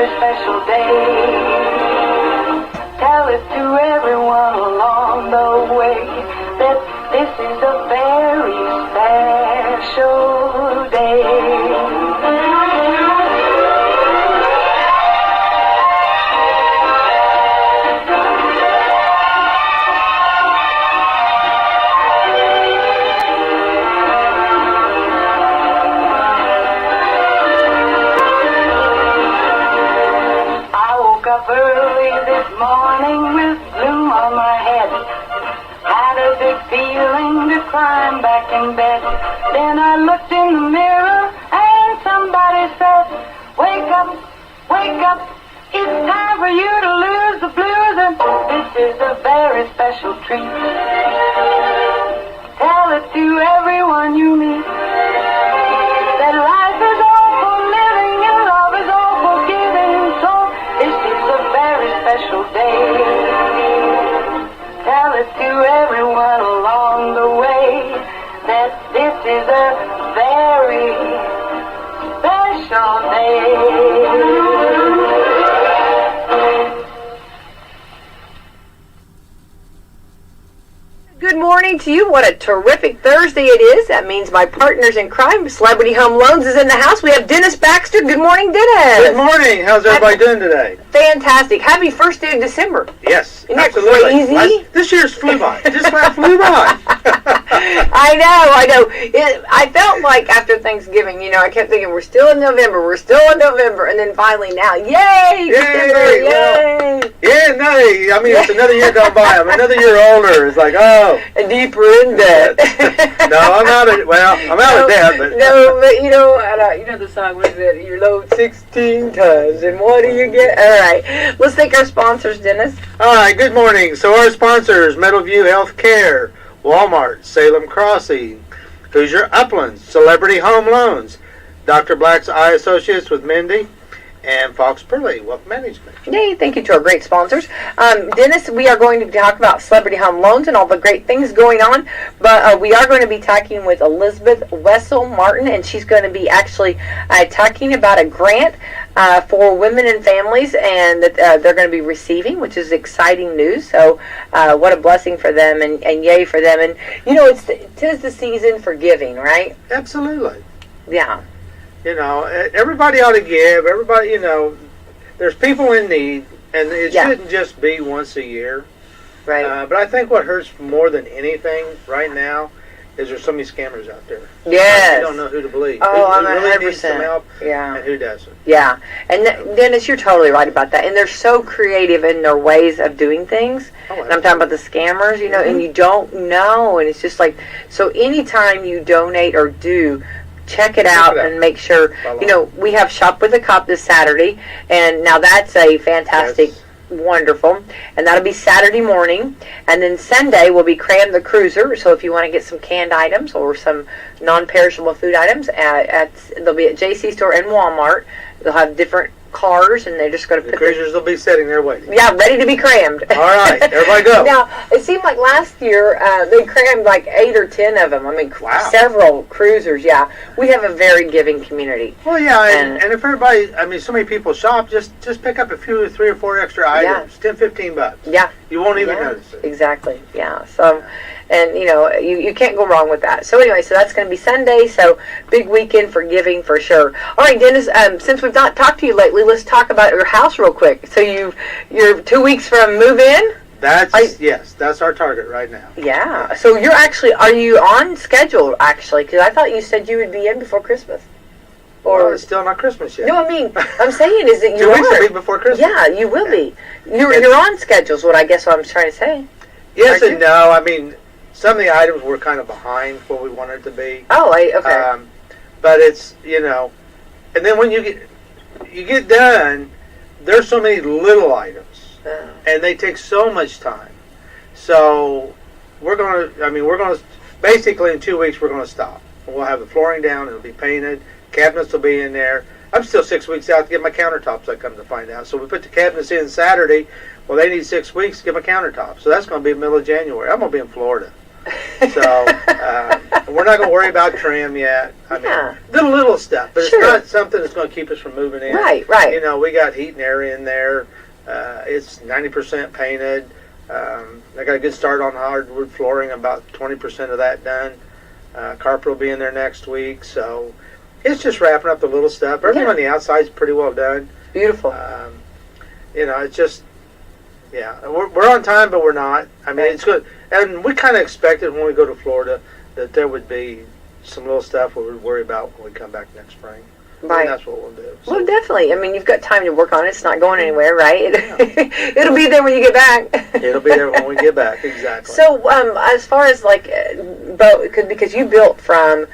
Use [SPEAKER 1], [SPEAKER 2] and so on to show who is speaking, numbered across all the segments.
[SPEAKER 1] very special day. Tell it to everyone along the way that this is a very special day. Up early this morning with gloom on my head. Had a big feeling to climb back in bed. Then I looked in the mirror and somebody said, wake up, wake up, it's time for you to lose the blues, and this is a very special treat. Tell it to everyone you meet that life is all for living and love is all for giving, so this is a very special day. Tell it to everyone along the way that this is a very special day.
[SPEAKER 2] Good morning to you. What a terrific Thursday it is. That means my partners in crime, Celebrity Home Loans, is in the house. We have Dennis Baxter. Good morning, Dennis.
[SPEAKER 3] Good morning. How's everybody doing today?
[SPEAKER 2] Fantastic. Happy first day of December.
[SPEAKER 3] Yes,
[SPEAKER 2] Isn't
[SPEAKER 3] absolutely.
[SPEAKER 2] that crazy?
[SPEAKER 3] This year's flew by. It just flew by.
[SPEAKER 2] I know. I felt like after Thanksgiving, I kept thinking, we're still in November, and then finally now, yay, December, yay.
[SPEAKER 3] Yeah, no, I mean, it's another year gone by. I'm another year older. It's like, oh.
[SPEAKER 2] And deeper in debt.
[SPEAKER 3] No, I'm out of debt. But.
[SPEAKER 2] No, but you know the song, was it, you load 16 times, and what do you get? All right, let's thank our sponsors, Dennis.
[SPEAKER 3] All right, good morning. So our sponsors, Meadowview Healthcare, Walmart, Salem Crossing, Hoosier Uplands, Celebrity Home Loans, Dr. Black's Eye Associates with Mindy, and Fox Perley Wealth Management.
[SPEAKER 2] Yay, thank you to our great sponsors. Dennis, we are going to talk about Celebrity Home Loans and all the great things going on, but we are going to be talking with Elizabeth Wslm Martin, and she's going to be actually talking about a grant for women and families, and that they're going to be receiving, which is exciting news. So what a blessing for them, and yay for them. And, tis the season for giving, right?
[SPEAKER 3] Absolutely.
[SPEAKER 2] Yeah.
[SPEAKER 3] Everybody ought to give. Everybody, there's people in need, and it shouldn't just be once a year.
[SPEAKER 2] Right.
[SPEAKER 3] But I think what hurts more than anything right now is there's so many scammers out there.
[SPEAKER 2] Yes.
[SPEAKER 3] You don't know who to believe.
[SPEAKER 2] Oh,
[SPEAKER 3] who really needs some
[SPEAKER 2] 100%.
[SPEAKER 3] help,
[SPEAKER 2] Yeah.
[SPEAKER 3] and who doesn't.
[SPEAKER 2] Yeah. And Dennis, you're totally right about that. And they're so creative in their ways of doing things.
[SPEAKER 3] Oh,
[SPEAKER 2] and I'm talking about the scammers, and you don't know. And it's just like, so anytime you donate or do, check it out and make sure, we have Shop with a Cop this Saturday, and now that's a fantastic, wonderful, and that'll be Saturday morning, and then Sunday will be Cram the Cruiser, so if you want to get some canned items or some non-perishable food items, they'll be at JC Store and Walmart. They'll have different cars, and they're just going to put
[SPEAKER 3] cruisers will be sitting there waiting.
[SPEAKER 2] Yeah, ready to be crammed.
[SPEAKER 3] All right, everybody go.
[SPEAKER 2] Now, it seemed like last year they crammed like 8 or 10 of them. I mean, several cruisers, yeah. We have a very giving community.
[SPEAKER 3] Well, yeah, and if everybody, so many people shop, just pick up a few, 3 or 4 extra items, $10, $15.
[SPEAKER 2] Yeah.
[SPEAKER 3] You won't even notice it.
[SPEAKER 2] Exactly, yeah. So, and, you can't go wrong with that. So anyway, so that's going to be Sunday, so big weekend for giving for sure. All right, Dennis, since we've not talked to you lately, let's talk about your house real quick. So you're 2 weeks from move-in?
[SPEAKER 3] Yes, that's our target right now.
[SPEAKER 2] Yeah, so are you on schedule, actually? Because I thought you said you would be in before Christmas.
[SPEAKER 3] Well, it's still not Christmas yet.
[SPEAKER 2] No, I'm saying is that you
[SPEAKER 3] 2 weeks will be before Christmas.
[SPEAKER 2] Yeah, you will be. You're on schedule is what I'm trying to say.
[SPEAKER 3] Yes and no. Some of the items were kind of behind where we wanted to be.
[SPEAKER 2] Oh, okay.
[SPEAKER 3] But it's, and then when you get done, there's so many little items, and they take so much time. So basically in 2 weeks we're going to stop. We'll have the flooring down, it'll be painted, cabinets will be in there. I'm still 6 weeks out to get my countertops, I come to find out. So we put the cabinets in Saturday. Well, they need 6 weeks to get my countertops. So that's going to be middle of January. I'm going to be in Florida. So we're not going to worry about trim yet. I mean, the little stuff, but it's not something that's going to keep us from moving in.
[SPEAKER 2] Right.
[SPEAKER 3] You know, we got heat and air in there. It's 90% painted. I got a good start on hardwood flooring, about 20% of that done. Carpet will be in there next week, so it's just wrapping up the little stuff. Everything on the outside is pretty well done.
[SPEAKER 2] Beautiful.
[SPEAKER 3] You know, it's just, we're on time, but we're not. I mean, it's good. And we kind of expected when we go to Florida that there would be some little stuff we would worry about when we come back next spring. Right. And that's what we'll do. So.
[SPEAKER 2] Well, definitely. I mean, you've got time to work on it. It's not going anywhere, right? It'll be there when you get back.
[SPEAKER 3] It'll be there when we get back, exactly.
[SPEAKER 2] So, as far as like, because you built from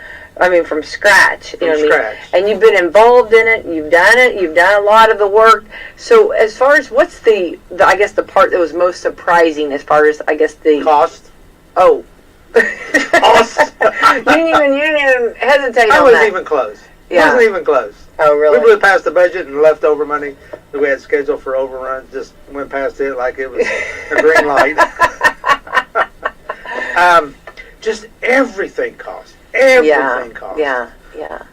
[SPEAKER 2] scratch, you know what I mean? And you've been involved in it. You've done a lot of the work. So, as far as what's the I guess the part that was most surprising, as far as I guess the
[SPEAKER 3] cost.
[SPEAKER 2] Oh,
[SPEAKER 3] cost.
[SPEAKER 2] you didn't even hesitate.
[SPEAKER 3] I wasn't even close.
[SPEAKER 2] Yeah.
[SPEAKER 3] Wasn't even close.
[SPEAKER 2] Oh, really?
[SPEAKER 3] We blew past the budget, and leftover money that we had scheduled for overruns just went past it like it was a green light. Just everything costs. Everything costs.
[SPEAKER 2] Yeah.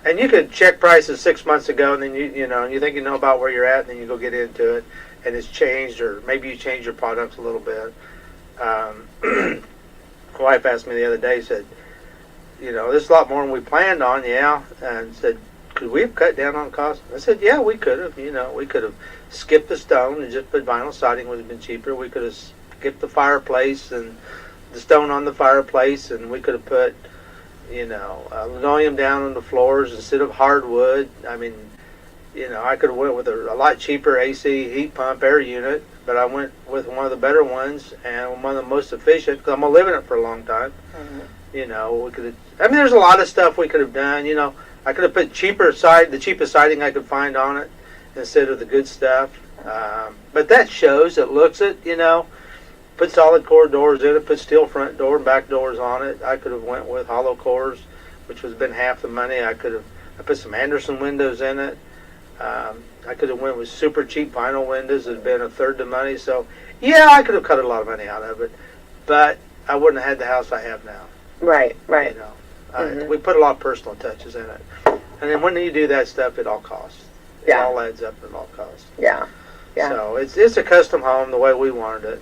[SPEAKER 3] And you could check prices 6 months ago, and then you think you know about where you're at, and then you go get into it, and it's changed, or maybe you change your products a little bit. My wife asked me the other day, said, you know, this is a lot more than we planned on, and said, could we have cut down on cost? I said, yeah, we could have. You know, we could have skipped the stone and just put vinyl siding, would have been cheaper. We could have skipped the fireplace and the stone on the fireplace, and we could have put, you know, linoleum down on the floors instead of hardwood. I mean, you know, I could have went with a lot cheaper AC heat pump air unit, but I went with one of the better ones and one of the most efficient because I'm going to live in it for a long time. Mm-hmm. You know, we could have, I mean, there's a lot of stuff we could have done. You know, I could have put the cheapest siding I could find on it instead of the good stuff. But that shows, it looks it, you know. Put solid core doors in it, put steel front door and back doors on it. I could have went with hollow cores, which was been half the money. I put some Anderson windows in it. I could have went with super cheap vinyl windows. It would have been a third the money. So, yeah, I could have cut a lot of money out of it. But I wouldn't have had the house I have now.
[SPEAKER 2] Right.
[SPEAKER 3] You know, we put a lot of personal touches in it. And then when you do that stuff, it all costs. It all adds up and it all costs.
[SPEAKER 2] Yeah.
[SPEAKER 3] So it's a custom home the way we wanted it.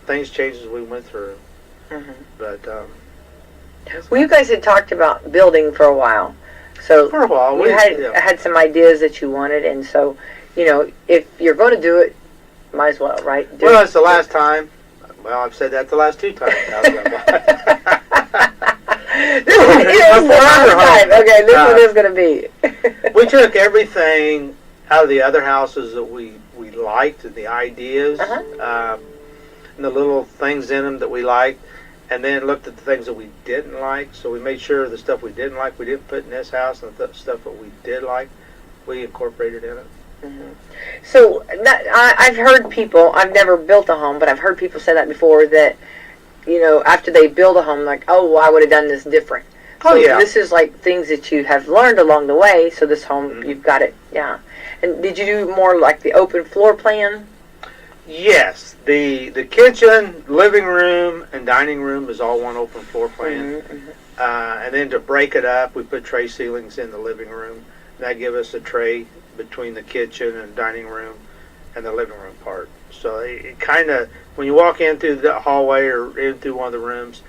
[SPEAKER 3] Things changed as we went through. Mm-hmm. But
[SPEAKER 2] well, you guys had talked about building for a while. So
[SPEAKER 3] for a while,
[SPEAKER 2] we had some ideas that you wanted, and so, you know, if you're going to do it, might as well, right?
[SPEAKER 3] Well, it's the last time. Well, I've said that the last 2 times.
[SPEAKER 2] This one is going to be.
[SPEAKER 3] We took everything out of the other houses that we liked, and the ideas, and the little things in them that we liked, and then looked at the things that we didn't like. So we made sure the stuff we didn't like, we didn't put in this house, and the stuff that we did like, we incorporated in it.
[SPEAKER 2] Mm-hmm. So I've heard people, I've never built a home, but I've heard people say that before, that, you know, after they build a home, like, oh, well, I would have done this different. So this is like things that you have learned along the way, so this home, you've got it, And did you do more like the open floor plan?
[SPEAKER 3] Yes. The kitchen, living room, and dining room is all one open floor plan. Mm-hmm. And then to break it up, we put tray ceilings in the living room. That gives us a tray between the kitchen and dining room and the living room part. So it kind of, when you walk in through the hallway or in through one of the rooms,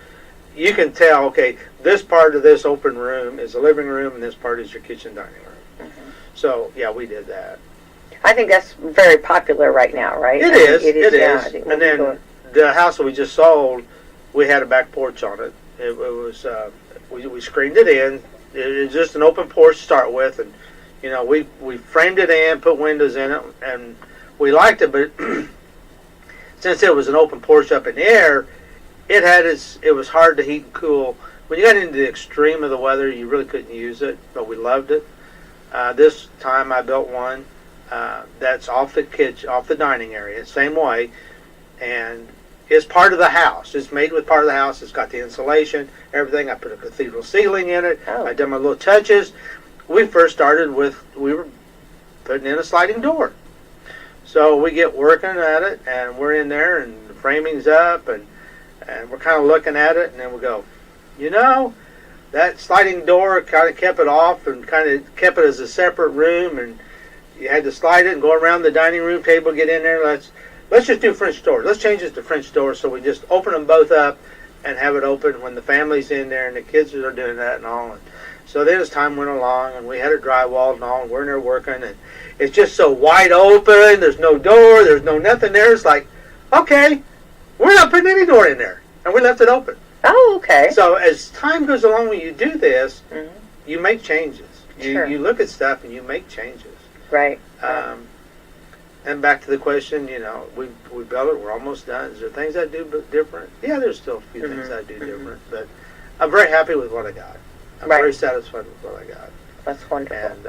[SPEAKER 3] you can tell, okay, this part of this open room is the living room and this part is your kitchen dining room. Mm-hmm. So, yeah, we did that.
[SPEAKER 2] I think that's very popular right now, right?
[SPEAKER 3] It is. And then the house that we just sold, we had a back porch on it. It was, we screened it in. It was just an open porch to start with, and you know, we framed it in, put windows in it, and we liked it. But since it was an open porch up in the air, it was hard to heat and cool. When you got into the extreme of the weather, you really couldn't use it, but we loved it. This time I built one that's off the dining area, same way, and it's part of the house. It's made with part of the house. It's got the insulation, everything. I put a cathedral ceiling in it. I done my little touches. We first started with, we were putting in a sliding door. So we get working at it, and we're in there, and the framing's up, and we're kind of looking at it, and then we go, you know, that sliding door kind of kept it off and kind of kept it as a separate room, and you had to slide it and go around the dining room table, get in there. Let's just do French doors. Let's change it to French doors, so we just open them both up and have it open when the family's in there and the kids are doing that and all. And so then as time went along, and we had it drywalled and all, and we're in there working, and it's just so wide open. There's no door. There's no nothing there. It's like, okay, we're not putting any door in there, and we left it open.
[SPEAKER 2] Oh, okay.
[SPEAKER 3] So as time goes along, when you do this, you make changes.
[SPEAKER 2] Sure.
[SPEAKER 3] You look at stuff and you make changes.
[SPEAKER 2] Right.
[SPEAKER 3] And back to the question, you know, we built it. We're almost done. Is there things I do different? Yeah, there's still a few things I do different, but I'm very happy with what I got. I'm very satisfied with what I got.
[SPEAKER 2] That's wonderful.
[SPEAKER 3] And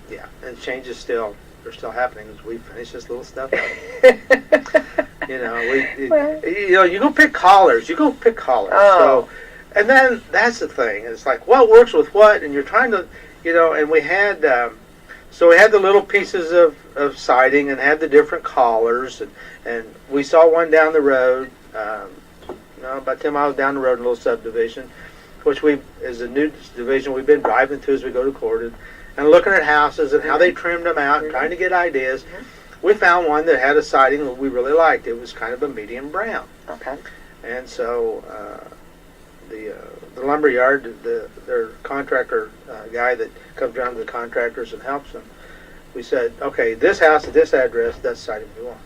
[SPEAKER 3] yeah, and changes they're still happening as we finish this little stuff up. You know, you go pick collars.
[SPEAKER 2] Oh.
[SPEAKER 3] So, and then that's the thing. It's like what works with what, and you're trying to, you know. And we had, so we had the little pieces of siding and had the different collars, and we saw one down the road, about 10 miles down the road, in a little subdivision, which is a new division we've been driving to as we go to court, and looking at houses and how they trimmed them out, and trying to get ideas. We found one that had a siding that we really liked. It was kind of a medium brown.
[SPEAKER 2] Okay.
[SPEAKER 3] And so the lumber yard, their contractor guy that comes down to the contractors and helps them, we said, okay, this house at this address, that's the siding we want.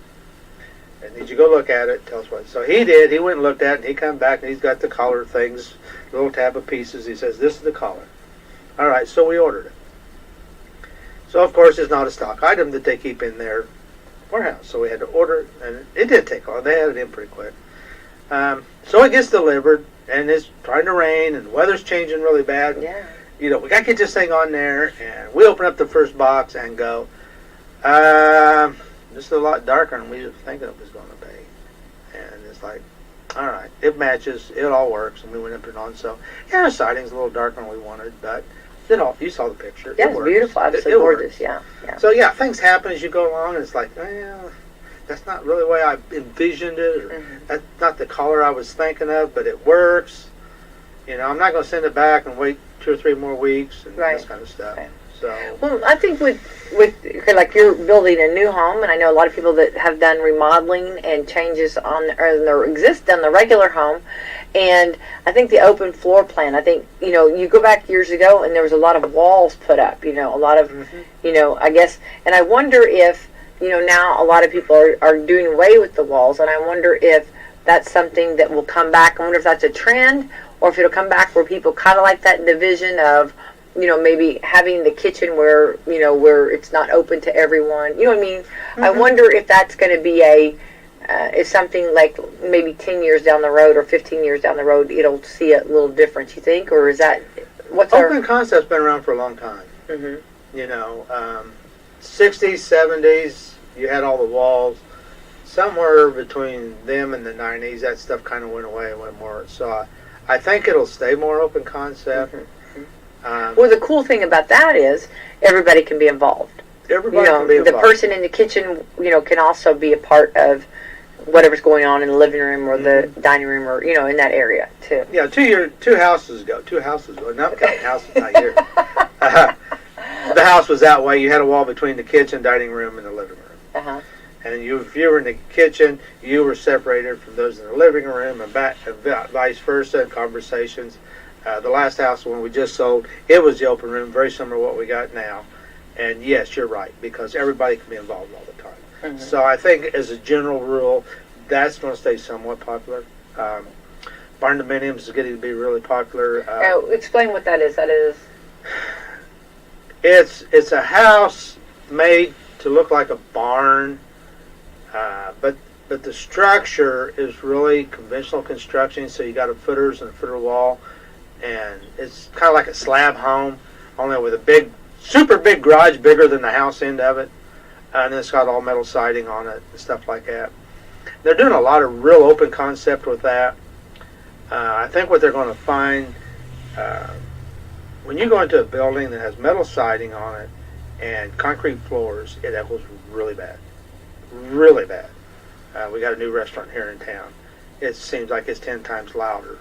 [SPEAKER 3] And did you go look at it? Tell us what. So he did. He went and looked at it, and he come back, and he's got the collar things, little tab of pieces. He says, this is the collar. All right, so we ordered it. So, of course, it's not a stock item that they keep in their warehouse. So we had to order it, and it did take long. They had it in pretty quick. So it gets delivered, and it's trying to rain, and the weather's changing really bad.
[SPEAKER 2] Yeah.
[SPEAKER 3] You know, we got to get this thing on there, and we open up the first box and go, this is a lot darker than we were thinking it was going to be. And it's like, all right, it matches, it all works, and we went up and on. So, yeah, the siding's a little darker than we wanted, but you saw the picture.
[SPEAKER 2] Yeah, it's beautiful, absolutely gorgeous, yeah.
[SPEAKER 3] So, yeah, things happen as you go along, and it's like, that's not really the way I envisioned it, or that's not the color I was thinking of, but it works. You know, I'm not going to send it back and wait 2 or 3 more weeks and this kind of stuff.
[SPEAKER 2] Right.
[SPEAKER 3] So,
[SPEAKER 2] well, I think with like you're building a new home, and I know a lot of people that have done remodeling and changes on the regular home, and I think the open floor plan. I think you go back years ago, and there was a lot of walls put up. A lot of I guess, and I wonder if now a lot of people are doing away with the walls, and I wonder if that's something that will come back. I wonder if that's a trend, or if it'll come back where people kind of like that division of, maybe having the kitchen where it's not open to everyone. You know what I mean? I wonder if that's going to be if something like maybe 10 years down the road or 15 years down the road, it'll see a little difference, you think? Or is that,
[SPEAKER 3] open concept's been around for a long time. 60s, 70s, you had all the walls. Somewhere between them and the 90s, that stuff kind of went away and went more. So I think it'll stay more open concept.
[SPEAKER 2] Well, the cool thing about that is everybody can be involved.
[SPEAKER 3] Everybody can be involved.
[SPEAKER 2] The person in the kitchen, can also be a part of whatever's going on in the living room or the dining room or, in that area, too.
[SPEAKER 3] Yeah, 2 houses ago. Not houses, not here. The house was that way. You had a wall between the kitchen, dining room, and the living room. And if you were in the kitchen, you were separated from those in the living room, and vice versa, and conversations. The last house, when we just sold, it was the open room, very similar to what we got now. And yes, you're right, because everybody can be involved all the time. So I think, as a general rule, that's going to stay somewhat popular. Barn dominiums is getting to be really popular.
[SPEAKER 2] Explain what that is. That is,
[SPEAKER 3] it's a house made to look like a barn, but the structure is really conventional construction. So you got a footers and a footer wall. And it's kind of like a slab home, only with a super big garage, bigger than the house end of it. And it's got all metal siding on it and stuff like that. They're doing a lot of real open concept with that. I think what they're going to find, when you go into a building that has metal siding on it and concrete floors, it echoes really bad. Really bad. We got a new restaurant here in town. It seems like it's 10 times louder.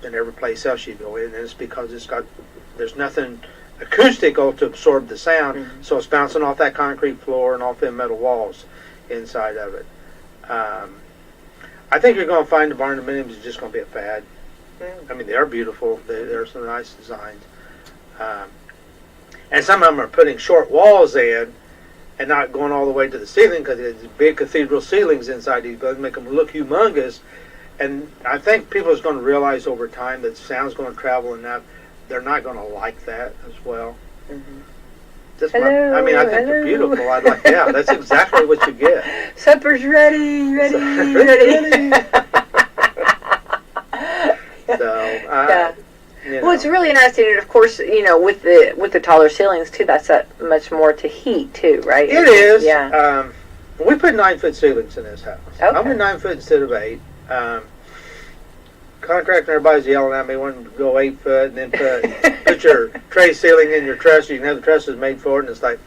[SPEAKER 3] than every place else you go in, and it's because there's nothing acoustical to absorb the sound, so it's bouncing off that concrete floor and off them metal walls inside of it. I think you're going to find the barn dominiums is just going to be a fad. I mean, they are beautiful. They're some nice designs. And some of them are putting short walls in and not going all the way to the ceiling because there's big cathedral ceilings inside these buildings, make them look humongous. And I think people are going to realize over time that sound's going to travel enough. They're not going to like that as well. Just I think they're beautiful. Yeah, that's exactly what you get.
[SPEAKER 2] Supper's ready.
[SPEAKER 3] So,
[SPEAKER 2] yeah.
[SPEAKER 3] You know.
[SPEAKER 2] Well, it's really interesting, and of course, with the taller ceilings too, that's much more to heat too, right?
[SPEAKER 3] It is.
[SPEAKER 2] Yeah.
[SPEAKER 3] We put 9-foot ceilings in this house.
[SPEAKER 2] Okay.
[SPEAKER 3] I'm in 9 foot instead of 8. Contractor, everybody's yelling at me, wanting to go 8 foot, and then put your tray ceiling in your truss. You can have the trusses made for it, and it's like,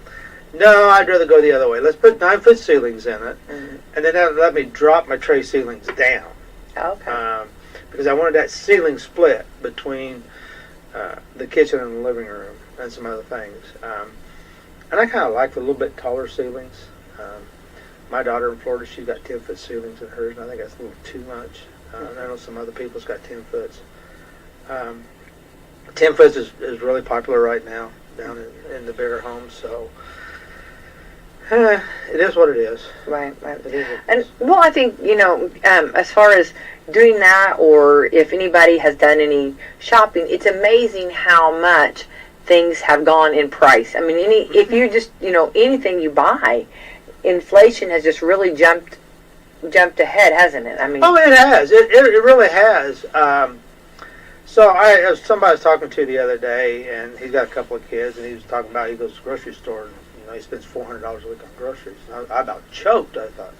[SPEAKER 3] no, I'd rather go the other way. Let's put 9-foot ceilings in it, and then that'll let me drop my tray ceilings down.
[SPEAKER 2] Okay.
[SPEAKER 3] Because I wanted that ceiling split between the kitchen and the living room and some other things. And I kind of like the little bit taller ceilings. My daughter in Florida, she's got 10-foot ceilings in hers, and I think that's a little too much. I know some other people's got 10 foots. 10 foot is really popular right now down in the bigger homes, so it is what it is.
[SPEAKER 2] Right.
[SPEAKER 3] It is
[SPEAKER 2] And well, I think as far as doing that, or if anybody has done any shopping, it's amazing how much things have gone in price. I mean, if you just anything you buy, inflation has just really jumped ahead, hasn't it? I mean,
[SPEAKER 3] it has. It really has. So somebody I was talking to the other day, and he's got a couple of kids, and he was talking about he goes to the grocery store, and he spends $400 a week on groceries. I about choked. I thought,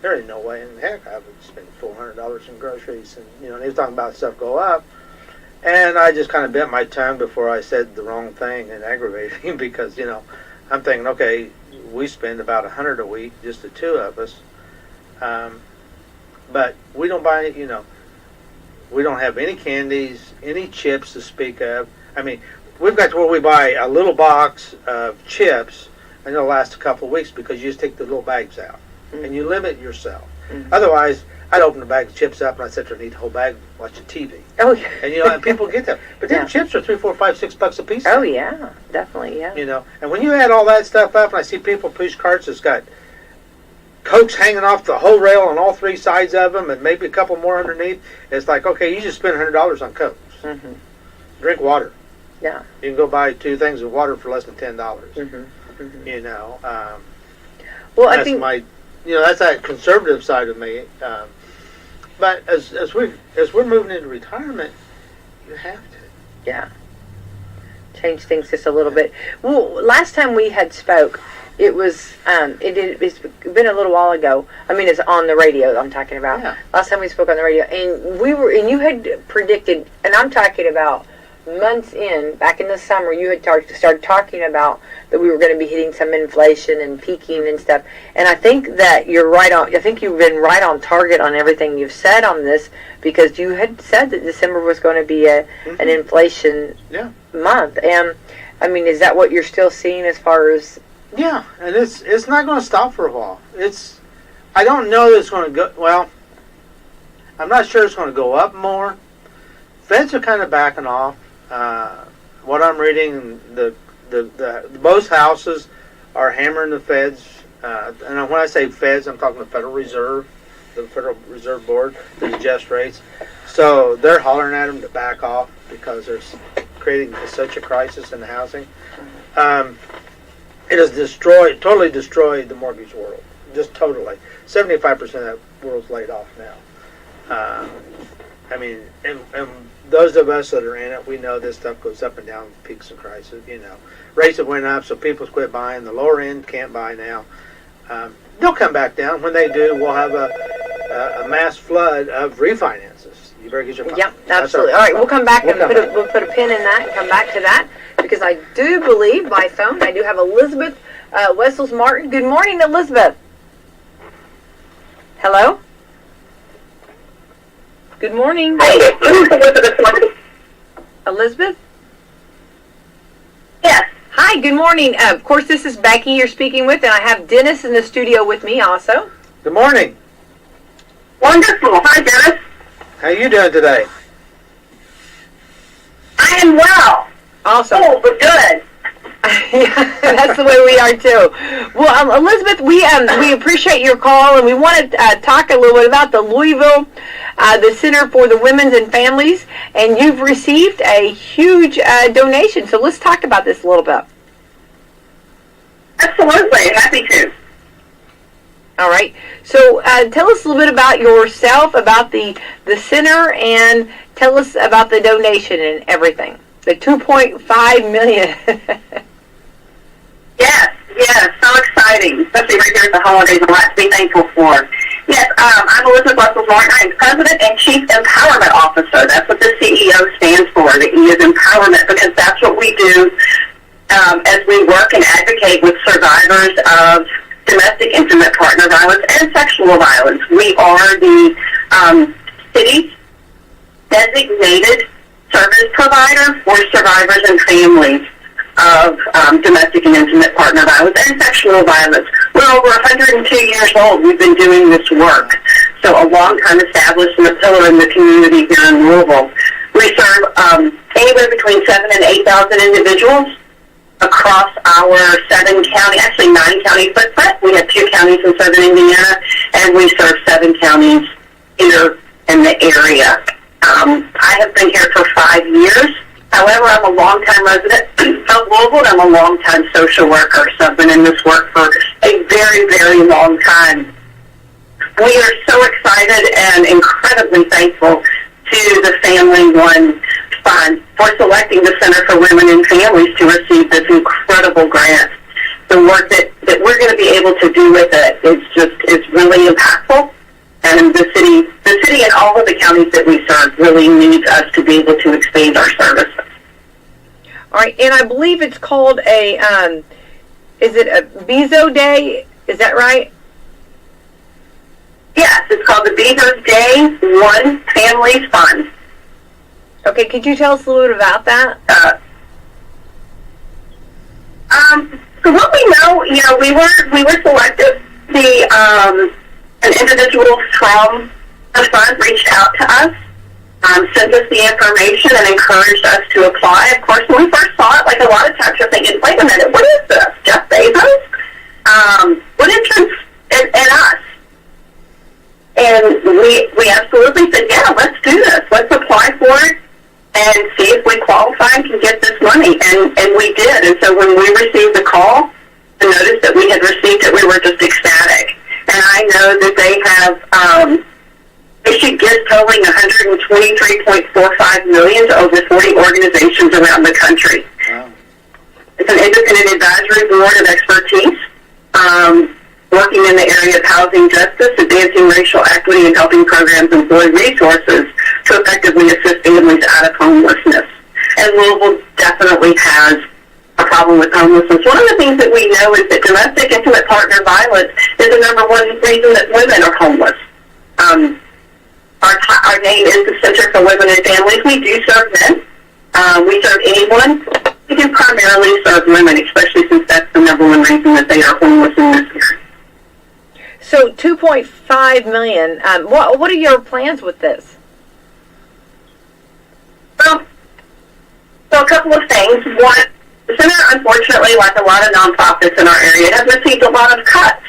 [SPEAKER 3] there ain't no way in the heck I would spend $400 in groceries. And he was talking about stuff go up, and I just kind of bit my tongue before I said the wrong thing and aggravated him because I'm thinking, okay, we spend about $100 a week, just the two of us. But we don't buy any, we don't have any candies, any chips to speak of. I mean, we've got to where we buy a little box of chips, and it'll last a couple of weeks because you just take the little bags out, and you limit yourself. Otherwise, I'd open a bag of chips up, and I'd sit there and eat the whole bag, watch the TV.
[SPEAKER 2] Oh, yeah.
[SPEAKER 3] And, and people get that. But then chips are $3, $4, $5, $6 a piece.
[SPEAKER 2] Oh, yeah. Definitely, yeah.
[SPEAKER 3] And when you add all that stuff up, and I see people push carts that's got Cokes hanging off the whole rail on all three sides of them, and maybe a couple more underneath. It's like, okay, you just spent $100 on Cokes. Drink water.
[SPEAKER 2] Yeah.
[SPEAKER 3] You can go buy 2 things of water for less than $10.
[SPEAKER 2] Well,
[SPEAKER 3] that's
[SPEAKER 2] I think
[SPEAKER 3] that's that conservative side of me. But as we're moving into retirement, you have to.
[SPEAKER 2] Yeah. Change things just a little bit. Well, last time we had spoke, it was it's been a little while ago. I mean, it's on the radio I'm talking about.
[SPEAKER 3] Yeah.
[SPEAKER 2] Last time we spoke on the radio, and you had predicted, and I'm talking about months back in the summer, you had started talking about that we were going to be hitting some inflation and peaking and stuff. And I think that you're right on. I think you've been right on target on everything you've said on this, because you had said that December was going to be an inflation month. And I mean, is that what you're still seeing as far as?
[SPEAKER 3] Yeah, and it's not going to stop for a while. I don't know that it's going to go. Well, I'm not sure it's going to go up more. Feds are kind of backing off. What I'm reading, the most houses are hammering the feds. And when I say feds, I'm talking the Federal Reserve Board, that adjusts rates. So they're hollering at them to back off because they're creating such a crisis in the housing. It has totally destroyed the mortgage world. Just totally. 75% of that world's laid off now. I mean, and those of us that are in it, we know this stuff goes up and down, peaks and crises. Rates have went up, so people quit buying. The lower end can't buy now. They'll come back down. When they do, we'll have a mass flood of refinances. You better get your phone.
[SPEAKER 2] Yeah, absolutely. All right, we'll come back and we'll put a pin in that and come back to that, because I do believe by phone I do have Elizabeth Wessels Martin. Good morning, Elizabeth. Hello? Good morning.
[SPEAKER 4] Hi, this is Elizabeth.
[SPEAKER 2] Elizabeth?
[SPEAKER 4] Yes.
[SPEAKER 2] Hi, good morning. Of course, this is Becky you're speaking with, and I have Dennis in the studio with me also.
[SPEAKER 3] Good morning.
[SPEAKER 4] Wonderful. Hi, Dennis.
[SPEAKER 3] How you doing today?
[SPEAKER 4] I am well.
[SPEAKER 2] Awesome.
[SPEAKER 4] Oh, but good.
[SPEAKER 2] Yeah, that's the way we are too. Well, Elizabeth, we appreciate your call, and we want to talk a little bit about the Louisville, the Center for the Women's and Families, and you've received a huge donation. So let's talk about this a little bit.
[SPEAKER 4] Absolutely. Happy to.
[SPEAKER 2] All right. So tell us a little bit about yourself, about the center, and tell us about the donation and everything. The $2.5 million.
[SPEAKER 4] Yes, so exciting, especially right here at the holidays. A lot to be thankful for. Yes, I'm Elizabeth Wslm. I'm President and Chief Empowerment Officer. That's what the CEO stands for. The E is empowerment, because that's what we do as we work and advocate with survivors of domestic, intimate partner violence and sexual violence. We are the city's designated service provider for survivors and families of domestic and intimate partner violence and sexual violence. We're over 102 years old. We've been doing this work. So a long time established and a pillar in the community here in Louisville. We serve anywhere between 7,000 and 8,000 individuals across our 9 county footprint. We have 2 counties in southern Indiana, and we serve 7 counties here in the area. I have been here for 5 years. However, I'm a longtime resident of Louisville. I'm a longtime social worker, so I've been in this work for a very, very long time. We are so excited and incredibly thankful to the Family One Fund for selecting the Center for Women and Families to receive this incredible grant. The work that we're going to be able to do with it is really impactful. And the city and all of the counties that we serve really needs us to be able to expand our services.
[SPEAKER 2] All right, and I believe it's called is it a Bezos Day? Is that right?
[SPEAKER 4] Yes, it's called the Bezos Day One Families Fund.
[SPEAKER 2] Okay, could you tell us a little bit about that?
[SPEAKER 4] So what we know, we were selected. An individual from the fund reached out to us, sent us the information, and encouraged us to apply. Of course, when we first saw it, like a lot of times you're thinking, wait a minute, what is this? Jeff Bezos? What interests in us? And we absolutely said, yeah, let's do this. Let's apply for it and see if we qualify and can get this money. And we did. And so when we received the call, the notice that we had received it, we were just ecstatic. And I know that they have issued gifts totaling $123.45 million to over 40 organizations around the country. Wow. It's an independent advisory board of expertise working in the area of housing justice, advancing racial equity, and helping programs employ resources to effectively assist families out of homelessness. And Louisville definitely has a problem with homelessness. One of the things that we know is that domestic intimate partner violence is the number one reason that women are homeless. Our name is the Center for Women and Families. We do serve men. We serve anyone. We do primarily serve women, especially since that's the number one reason that they are homeless in this area.
[SPEAKER 2] So $2.5 million. What are your plans with this?
[SPEAKER 4] Well, so a couple of things. One, the center, unfortunately, like a lot of nonprofits in our area, has received a lot of cuts.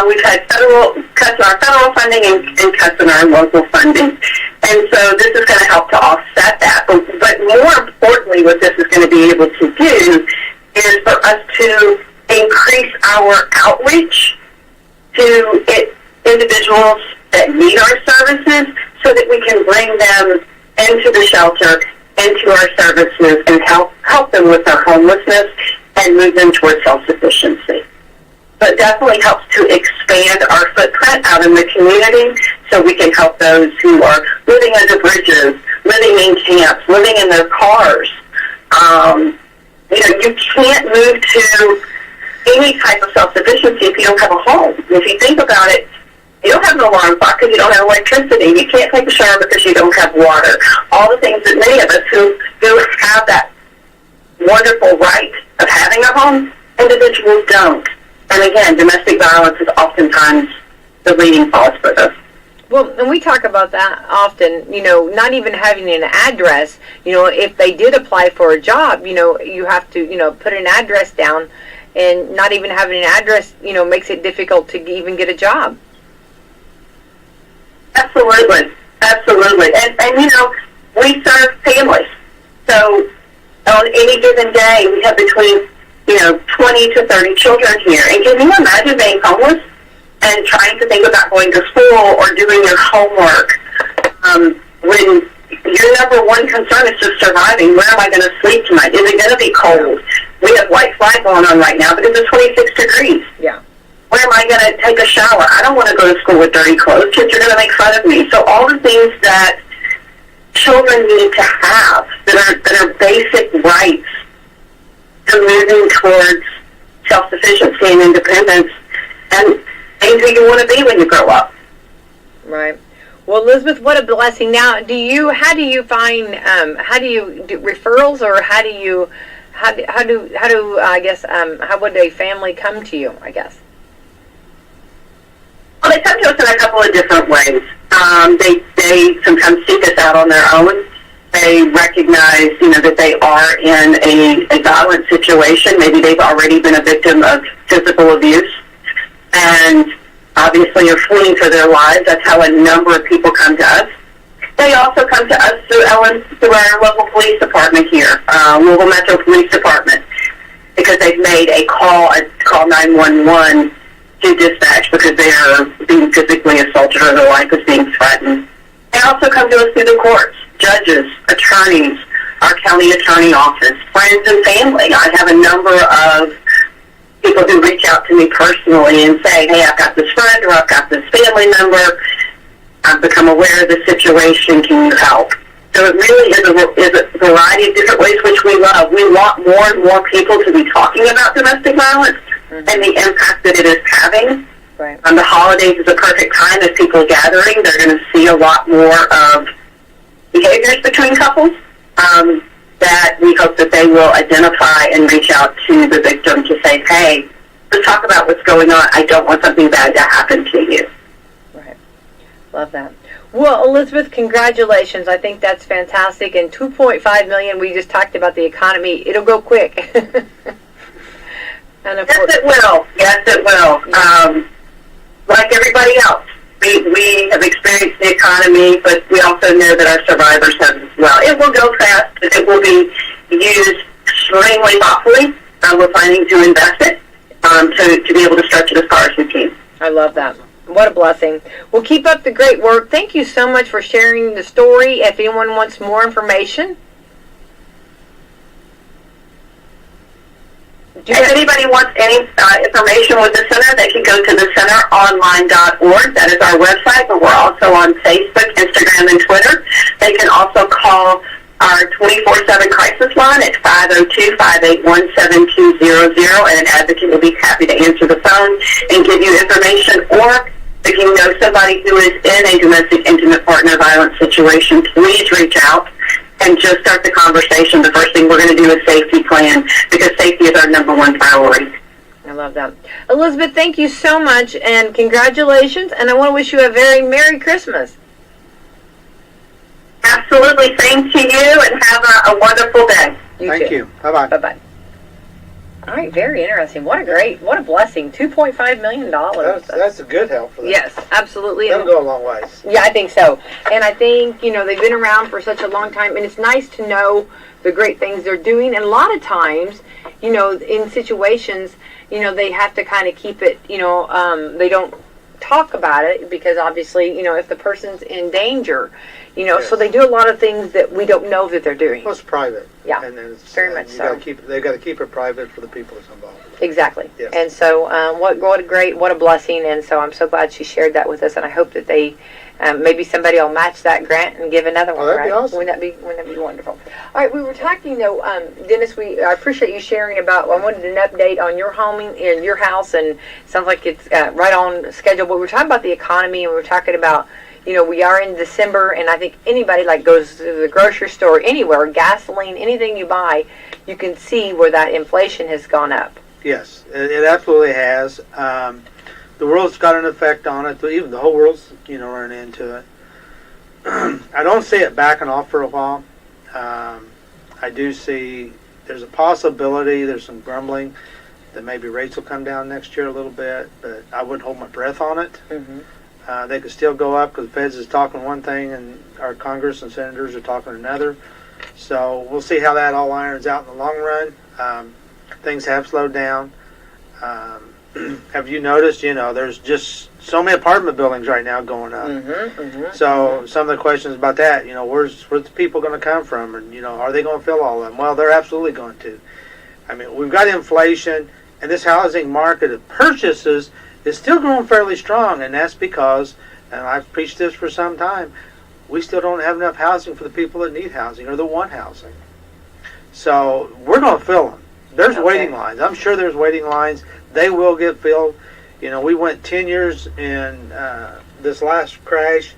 [SPEAKER 4] We've had cuts in our federal funding and cuts in our local funding. And so this is going to help to offset that. But more importantly, what this is going to be able to do is for us to increase our outreach to individuals that need our services so that we can bring them into the shelter, into our services, and help them with their homelessness and move them towards self-sufficiency. But definitely helps to expand our footprint out in the community so we can help those who are living under bridges, living in camps, living in their cars. You can't move to any type of self-sufficiency if you don't have a home. If you think about it, You don't have an alarm clock because you don't have electricity. You can't take a shower because you don't have water. All the things that many of us who have that wonderful right of having a home, individuals don't. And again, domestic violence is oftentimes the leading cause for this.
[SPEAKER 2] Well, and we talk about that often, not even having an address. If they did apply for a job, you have to, put an address down, and not even having an address, makes it difficult to even get a job.
[SPEAKER 4] Absolutely. Absolutely. And we serve families. So on any given day, we have between, 20 to 30 children here. And can you imagine being homeless and trying to think about going to school or doing your homework when your number one concern is just surviving? Where am I going to sleep tonight? Is it going to be cold? We have white flag going on right now because it's 26 degrees.
[SPEAKER 2] Yeah.
[SPEAKER 4] Where am I going to take a shower? I don't want to go to school with dirty clothes. Kids are going to make fun of me. So all the things that children need to have that are basic rights to moving towards self-sufficiency and independence and being who you want to be when you grow up.
[SPEAKER 2] Right. Well, Elizabeth, what a blessing. Now, how do you do referrals, or how would a family come to you, I guess?
[SPEAKER 4] Well, they come to us in a couple of different ways. They sometimes seek us out on their own. They recognize, that they are in a violent situation. Maybe they've already been a victim of physical abuse, and obviously are fleeing for their lives. That's how a number of people come to us. They also come to us through our local police department here, Louisville Metro Police Department, because they've made a call 911 to dispatch because they are being physically assaulted or their life is being threatened. They also come to us through the courts, judges, attorneys, our county attorney office, friends and family. I have a number of people who reach out to me personally and say, hey, I've got this friend or I've got this family member. I've become aware of the situation. Can you help? So it really is a variety of different ways, which we love. We want more and more people to be talking about domestic violence and the impact that it is having.
[SPEAKER 2] Right.
[SPEAKER 4] The holidays is a perfect time as people are gathering. They're going to see a lot more of behaviors between couples that we hope that they will identify and reach out to the victim to say, hey, let's talk about what's going on. I don't want something bad to happen to you.
[SPEAKER 2] Right. Love that. Well, Elizabeth, congratulations. I think that's fantastic. And $2.5 million, we just talked about the economy. It'll go quick. And of
[SPEAKER 4] Yes,
[SPEAKER 2] course,
[SPEAKER 4] it will. Yes, it will. Like everybody else, we have experienced the economy, but we also know that our survivors have as well. It will go fast, but it will be used extremely thoughtfully. We're planning to invest it to be able to stretch it as far as we can.
[SPEAKER 2] I love that. What a blessing. Well, keep up the great work. Thank you so much for sharing the story. If anyone wants more information,
[SPEAKER 4] if anybody wants any information with the center, they can go to thecenteronline.org. That is our website, but we're also on Facebook, Instagram, and Twitter. They can also call our 24/7 crisis line at 502-581-7200, and an advocate will be happy to answer the phone and give you information. Or if you know somebody who is in a domestic intimate partner violence situation, please reach out and just start the conversation. The first thing we're going to do is safety plan, because safety is our number one priority.
[SPEAKER 2] I love that. Elizabeth, thank you so much, and congratulations, and I want to wish you a very Merry Christmas.
[SPEAKER 4] Absolutely. Same to you, and have a wonderful day.
[SPEAKER 3] Thank you. Bye-bye.
[SPEAKER 2] Bye-bye. All right, very interesting. What a blessing. $2.5 million.
[SPEAKER 3] That's a good help for them.
[SPEAKER 2] Yes, absolutely.
[SPEAKER 3] That'll go a long ways.
[SPEAKER 2] Yeah, I think so. And I think, they've been around for such a long time, and it's nice to know the great things they're doing. And a lot of times, in situations, they have to kind of keep it, they don't talk about it because obviously, if the person's in danger,
[SPEAKER 3] Yes.
[SPEAKER 2] So they do a lot of things that we don't know that they're doing.
[SPEAKER 3] Well, it's private.
[SPEAKER 2] Yeah,
[SPEAKER 3] and it's,
[SPEAKER 2] very much so.
[SPEAKER 3] They've got to keep it private for the people that's involved.
[SPEAKER 2] Exactly.
[SPEAKER 3] Yes.
[SPEAKER 2] And so what a blessing. And so I'm so glad she shared that with us, and I hope that they maybe somebody will match that grant and give another one.
[SPEAKER 3] That'd
[SPEAKER 2] right?
[SPEAKER 3] be awesome.
[SPEAKER 2] Wouldn't that be wonderful? All right, we were talking though, Dennis. I appreciate you sharing about. I wanted an update on your homing in your house, and it sounds like it's right on schedule. But we were talking about the economy, and we were talking about. We are in December, and I think anybody goes to the grocery store, anywhere, gasoline, anything you buy, you can see where that inflation has gone up.
[SPEAKER 3] Yes, it absolutely has. The world's got an effect on it. Even the whole world's, running into it. I don't see it backing off for a while. I do see there's a possibility, there's some grumbling that maybe rates will come down next year a little bit, but I wouldn't hold my breath on it. Mm-hmm. They could still go up because the Feds is talking one thing and our Congress and senators are talking another. So we'll see how that all irons out in the long run. Things have slowed down. Have you noticed, there's just so many apartment buildings right now going up. Mm-hmm, mm-hmm, so some of the questions about that, where's the people going to come from? And, are they going to fill all of them? Well, they're absolutely going to. I mean, we've got inflation, and this housing market of purchases is still growing fairly strong, and that's because, and I've preached this for some time, we still don't have enough housing for the people that need housing or that want housing. So we're going to fill them. There's waiting lines. I'm sure there's waiting lines. They will get filled. We went 10 years in this last crash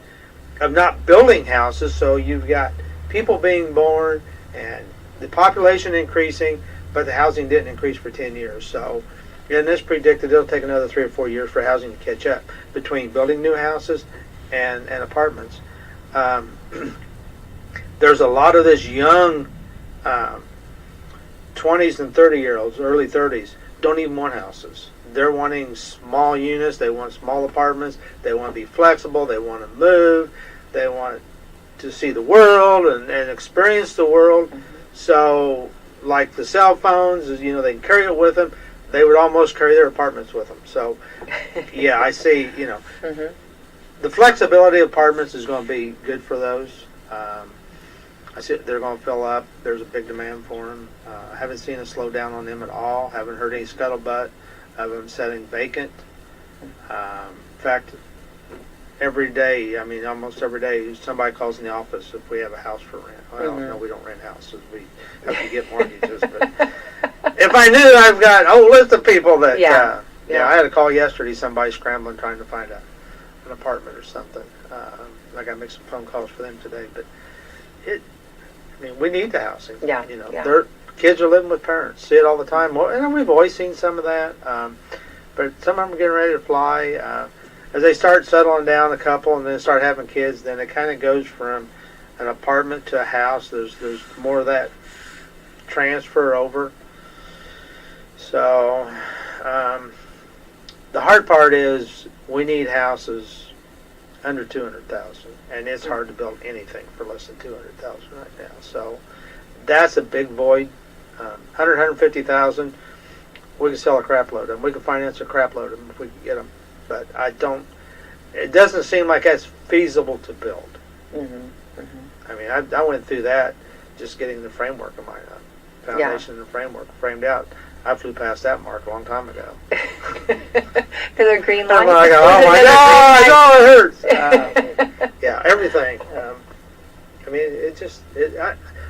[SPEAKER 3] of not building houses, so you've got people being born and the population increasing, but the housing didn't increase for 10 years. So, and it's predicted it'll take another 3 or 4 years for housing to catch up between building new houses and apartments. There's a lot of this young 20s and 30-year-olds, early 30s, don't even want houses. They're wanting small units. They want small apartments. They want to be flexible. They want to move. They want to see the world and experience the world. Mm-hmm. So, like the cell phones, they can carry it with them. They would almost carry their apartments with them. So, yeah, I see, mm-hmm. The flexibility of apartments is going to be good for those. I see they're going to fill up. There's a big demand for them. I haven't seen a slowdown on them at all. Haven't heard any scuttlebutt of them setting vacant. In fact, every day, almost every day, somebody calls in the office if we have a house for rent. Well, mm-hmm. No, we don't rent houses. We have to get mortgages. But if I knew, I've got a whole list of people that, I had a call yesterday, somebody scrambling trying to find an apartment or something. I got to make some phone calls for them today. But we need the housing.
[SPEAKER 2] Yeah.
[SPEAKER 3] Their kids are living with parents. See it all the time. And we've always seen some of that. But some of them are getting ready to fly. As they start settling down, a couple, and then start having kids, then it kind of goes from an apartment to a house. There's more of that transfer over. So the hard part is we need houses under 200,000, and it's hard to build anything for less than 200,000 right now. So that's a big void. 150,000, we can sell a crap load of them. We can finance a crap load of them if we can get them. But it doesn't seem like that's feasible to build. Mm-hmm. Mm-hmm. I went through that just getting the framework of my foundation and the framework framed out. I flew past that mark a long time ago.
[SPEAKER 2] Because they're green lights.
[SPEAKER 3] Oh my God! It hurts. Yeah, everything.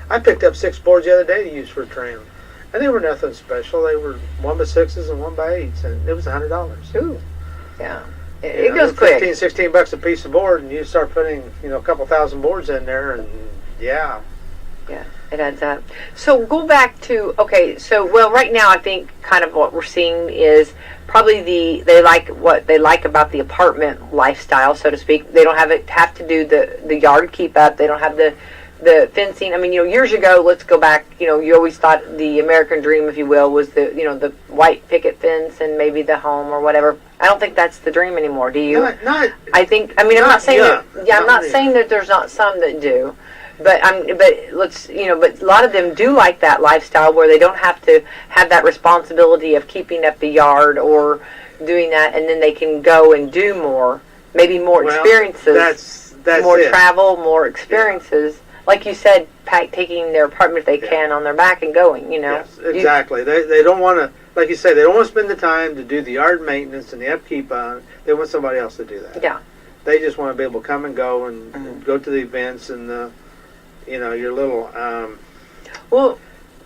[SPEAKER 3] I picked up 6 boards the other day to use for trim, and they were nothing special. They were 1x6s and 1x8s, and it was $100.
[SPEAKER 2] Ooh, yeah. It goes quick.
[SPEAKER 3] $15-$16 a piece of board, and you start putting a couple thousand boards in there, and yeah.
[SPEAKER 2] Yeah, it adds up. So go back to, right now I think kind of what we're seeing is probably they like what they like about the apartment lifestyle, so to speak. They don't have to do the yard keep up. They don't have the fencing. Years ago, let's go back, you always thought the American dream, if you will, was the white picket fence and maybe the home or whatever. I don't think that's the dream anymore, do you? I'm not saying that there's not some that do. But a lot of them do like that lifestyle where they don't have to have that responsibility of keeping up the yard or doing that, and then they can go and do more, maybe more experiences,
[SPEAKER 3] that's
[SPEAKER 2] more travel, more experiences. Yeah. Like you said, taking their apartment if they can on their back and going.
[SPEAKER 3] Yes, exactly. They don't want to like you say, they don't want to spend the time to do the yard maintenance and the upkeep on it. They want somebody else to do that.
[SPEAKER 2] Yeah.
[SPEAKER 3] They just want to be able to come and go and go to the events and the, your little,
[SPEAKER 2] well,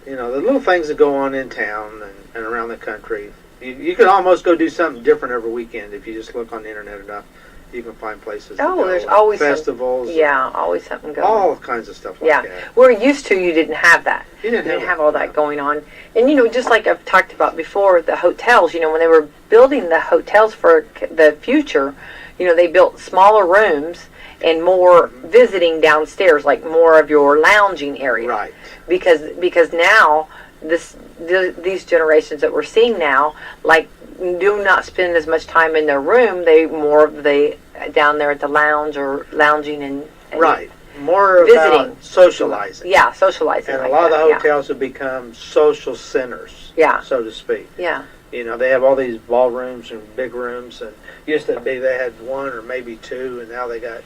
[SPEAKER 3] the little things that go on in town and around the country. You could almost go do something different every weekend if you just look on the internet enough. You can find places.
[SPEAKER 2] There's always
[SPEAKER 3] festivals.
[SPEAKER 2] Always something going.
[SPEAKER 3] All kinds of stuff like that.
[SPEAKER 2] We're used to. You didn't have that.
[SPEAKER 3] You didn't
[SPEAKER 2] have all that going on. And just like I've talked about before, the hotels. When they were building the hotels for the future, they built smaller rooms and more visiting downstairs, like more of your lounging area.
[SPEAKER 3] Right.
[SPEAKER 2] Because now these generations that we're seeing now, like, do not spend as much time in their room. They down there at the lounge or lounging and
[SPEAKER 3] right. More
[SPEAKER 2] visiting.
[SPEAKER 3] About socializing.
[SPEAKER 2] Yeah, socializing.
[SPEAKER 3] And a lot of the hotels have become social centers.
[SPEAKER 2] Yeah.
[SPEAKER 3] So to speak.
[SPEAKER 2] Yeah.
[SPEAKER 3] They have all these ballrooms and big rooms, and used to be they had one or maybe two, and now they got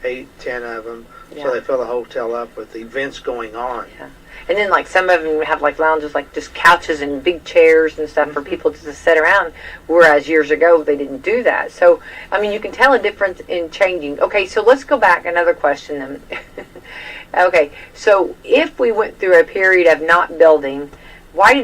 [SPEAKER 3] 8, 10 of them.
[SPEAKER 2] Yeah.
[SPEAKER 3] So they fill the hotel up with events going on.
[SPEAKER 2] Yeah. And then, like, some of them have, like, lounges, like, just couches and big chairs and stuff for people to just sit around, whereas years ago they didn't do that. So, I mean, you can tell a difference in changing. Okay, so let's go back. Another question then. Okay, so if we went through a period of not building, why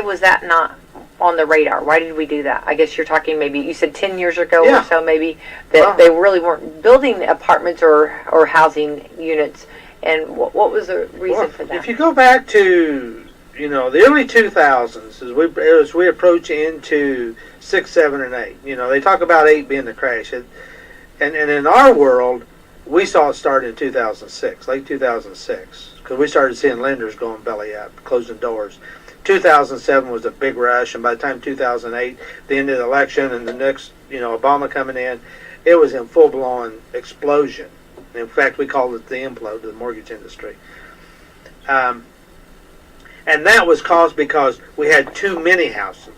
[SPEAKER 2] was that not on the radar? Why did we do that? I guess you're talking maybe, you said 10 years ago or so maybe, that they really weren't building apartments or housing units. And what was the reason for that?
[SPEAKER 3] If you go back to, the early 2000s, as we approach into 6, 7, and 8, they talk about 8 being the crash. And in our world, we saw it start in 2006, late 2006, because we started seeing lenders going belly up, closing doors. 2007 was a big rush, and by the time 2008, the end of the election, and the next, Obama coming in, it was in full-blown explosion. In fact, we called it the implode of the mortgage industry. And that was caused because we had too many houses.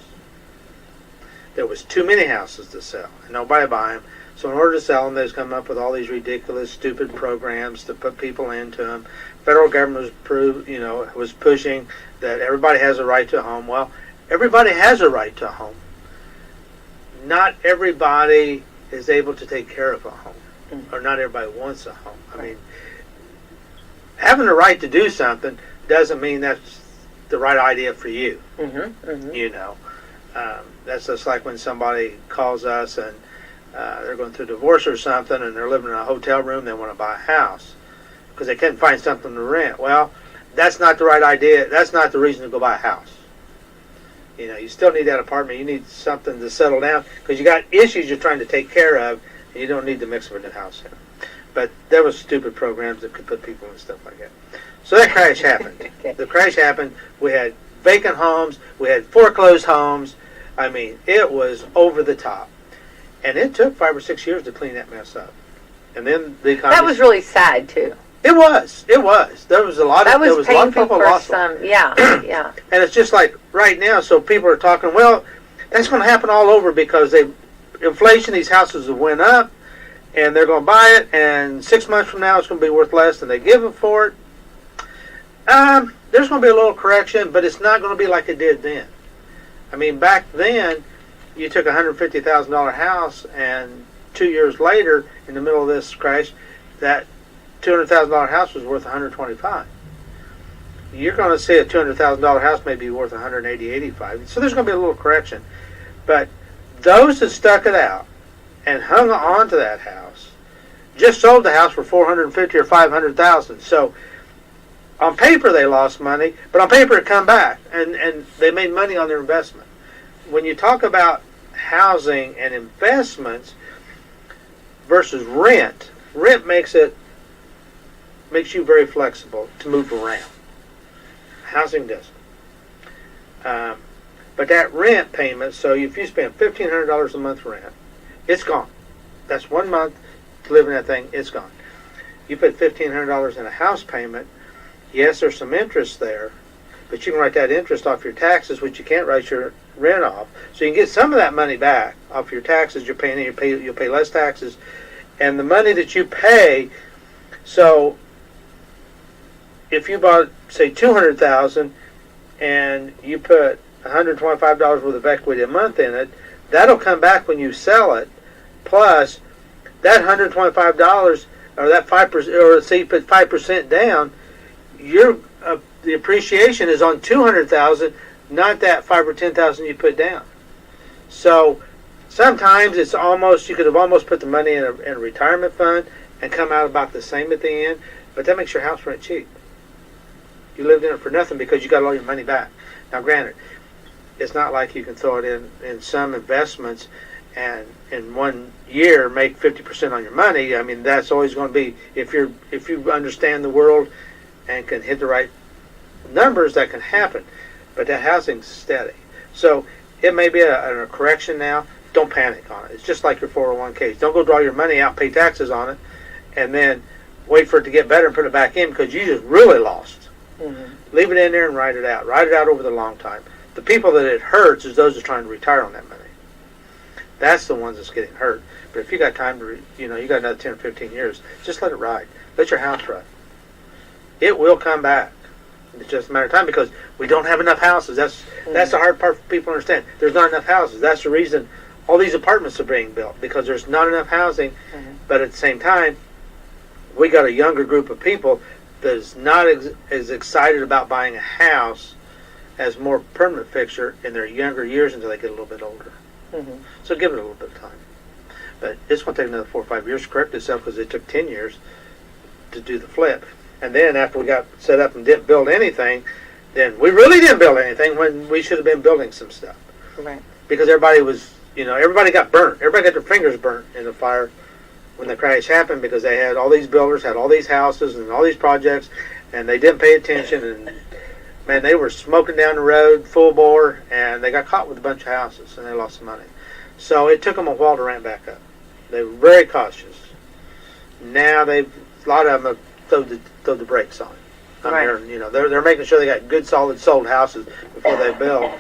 [SPEAKER 3] There was too many houses to sell, and nobody buy them. So in order to sell them, they was coming up with all these ridiculous, stupid programs to put people into them. Federal government was pushing that everybody has a right to a home. Well, everybody has a right to a home. Not everybody is able to take care of a home. Or not everybody wants a home. I mean, having the right to do something doesn't mean that's the right idea for you. That's just like when somebody calls us and they're going through divorce or something, and they're living in a hotel room. They want to buy a house because they can't find something to rent. Well, that's not the right idea. That's not the reason to go buy a house. You still need that apartment. You need something to settle down because you got issues you're trying to take care of. You don't need to mix with a new house. But there was stupid programs that could put people in stuff like that. So that crash happened.
[SPEAKER 2] Okay.
[SPEAKER 3] The crash happened. We had vacant homes. We had foreclosed homes. I mean, it was over the top. And it took 5 or 6 years to clean that mess up. And then the economy...
[SPEAKER 2] That was really sad, too.
[SPEAKER 3] It was. There was a lot of...
[SPEAKER 2] That was
[SPEAKER 3] there was a lot of
[SPEAKER 2] painful
[SPEAKER 3] people
[SPEAKER 2] for
[SPEAKER 3] lost
[SPEAKER 2] some. Yeah.
[SPEAKER 3] And it's just like right now, so people are talking, well, that's going to happen all over because inflation, these houses have went up, and they're going to buy it, and 6 months from now it's going to be worth less than they give it for it. There's going to be a little correction, but it's not going to be like it did then. I mean, back then, you took a $150,000 house, and 2 years later, in the middle of this crash, that $200,000 house was worth $125,000. You're going to see a $200,000 house may be worth $180,000, $85,000. So there's going to be a little correction. But those that stuck it out and hung on to that house just sold the house for $450,000 or $500,000. So on paper they lost money, but on paper it come back, and they made money on their investment. When you talk about housing and investments versus rent makes you very flexible to move around. Housing doesn't. But that rent payment, so if you spend $1,500 a month rent, it's gone. That's 1 month to live in that thing, it's gone. You put $1,500 in a house payment, yes, there's some interest there, but you can write that interest off your taxes, which you can't write your rent off. So you can get some of that money back off your taxes you're paying, you'll pay less taxes. And the money that you pay, so if you bought, say, $200,000 and you put $125 worth of equity a month in it. That'll come back when you sell it. Plus, that $125 or that 5%, or say you put 5% down, your the appreciation is on $200,000, not that $5,000 or $10,000 you put down. So sometimes it's almost, you could have almost put the money in a retirement fund and come out about the same at the end, but that makes your house rent cheap. You lived in it for nothing because you got all your money back. Now, granted, it's not like you can throw it in some investments and in 1 year make 50% on your money. I mean, that's always going to be, if you understand the world and can hit the right numbers, that can happen. But that housing's steady. So it may be a correction now. Don't panic on it. It's just like your 401ks. Don't go draw your money out, pay taxes on it, and then wait for it to get better and put it back in because you just really lost. Mm-hmm. Leave it in there and write it out. Write it out over the long time. The people that it hurts is those that are trying to retire on that money. That's the ones that's getting hurt. But if you got time to, you got another 10 or 15 years, just let it ride. Let your house ride. It will come back. It's just a matter of time because we don't have enough houses. That's the hard part for people to understand. There's not enough houses. That's the reason all these apartments are being built, because there's not enough housing. Mm-hmm. But at the same time, we got a younger group of people that is not as excited about buying a house as more permanent fixture in their younger years until they get a little bit older. Mm-hmm. So give it a little bit of time. But it's going to take another 4 or 5 years to correct itself because it took 10 years to do the flip. And then after we got set up and didn't build anything, then we really didn't build anything when we should have been building some stuff.
[SPEAKER 2] Right.
[SPEAKER 3] Because everybody was, everybody got burnt. Everybody got their fingers burnt in the fire when the crash happened because they had all these builders, had all these houses and all these projects, and they didn't pay attention. And, man, they were smoking down the road full bore, and they got caught with a bunch of houses, and they lost some money. So it took them a while to ramp back up. They were very cautious. Now a lot of them have throw the brakes on.
[SPEAKER 2] Right.
[SPEAKER 3] They're making sure they got good, solid, sold houses before they build,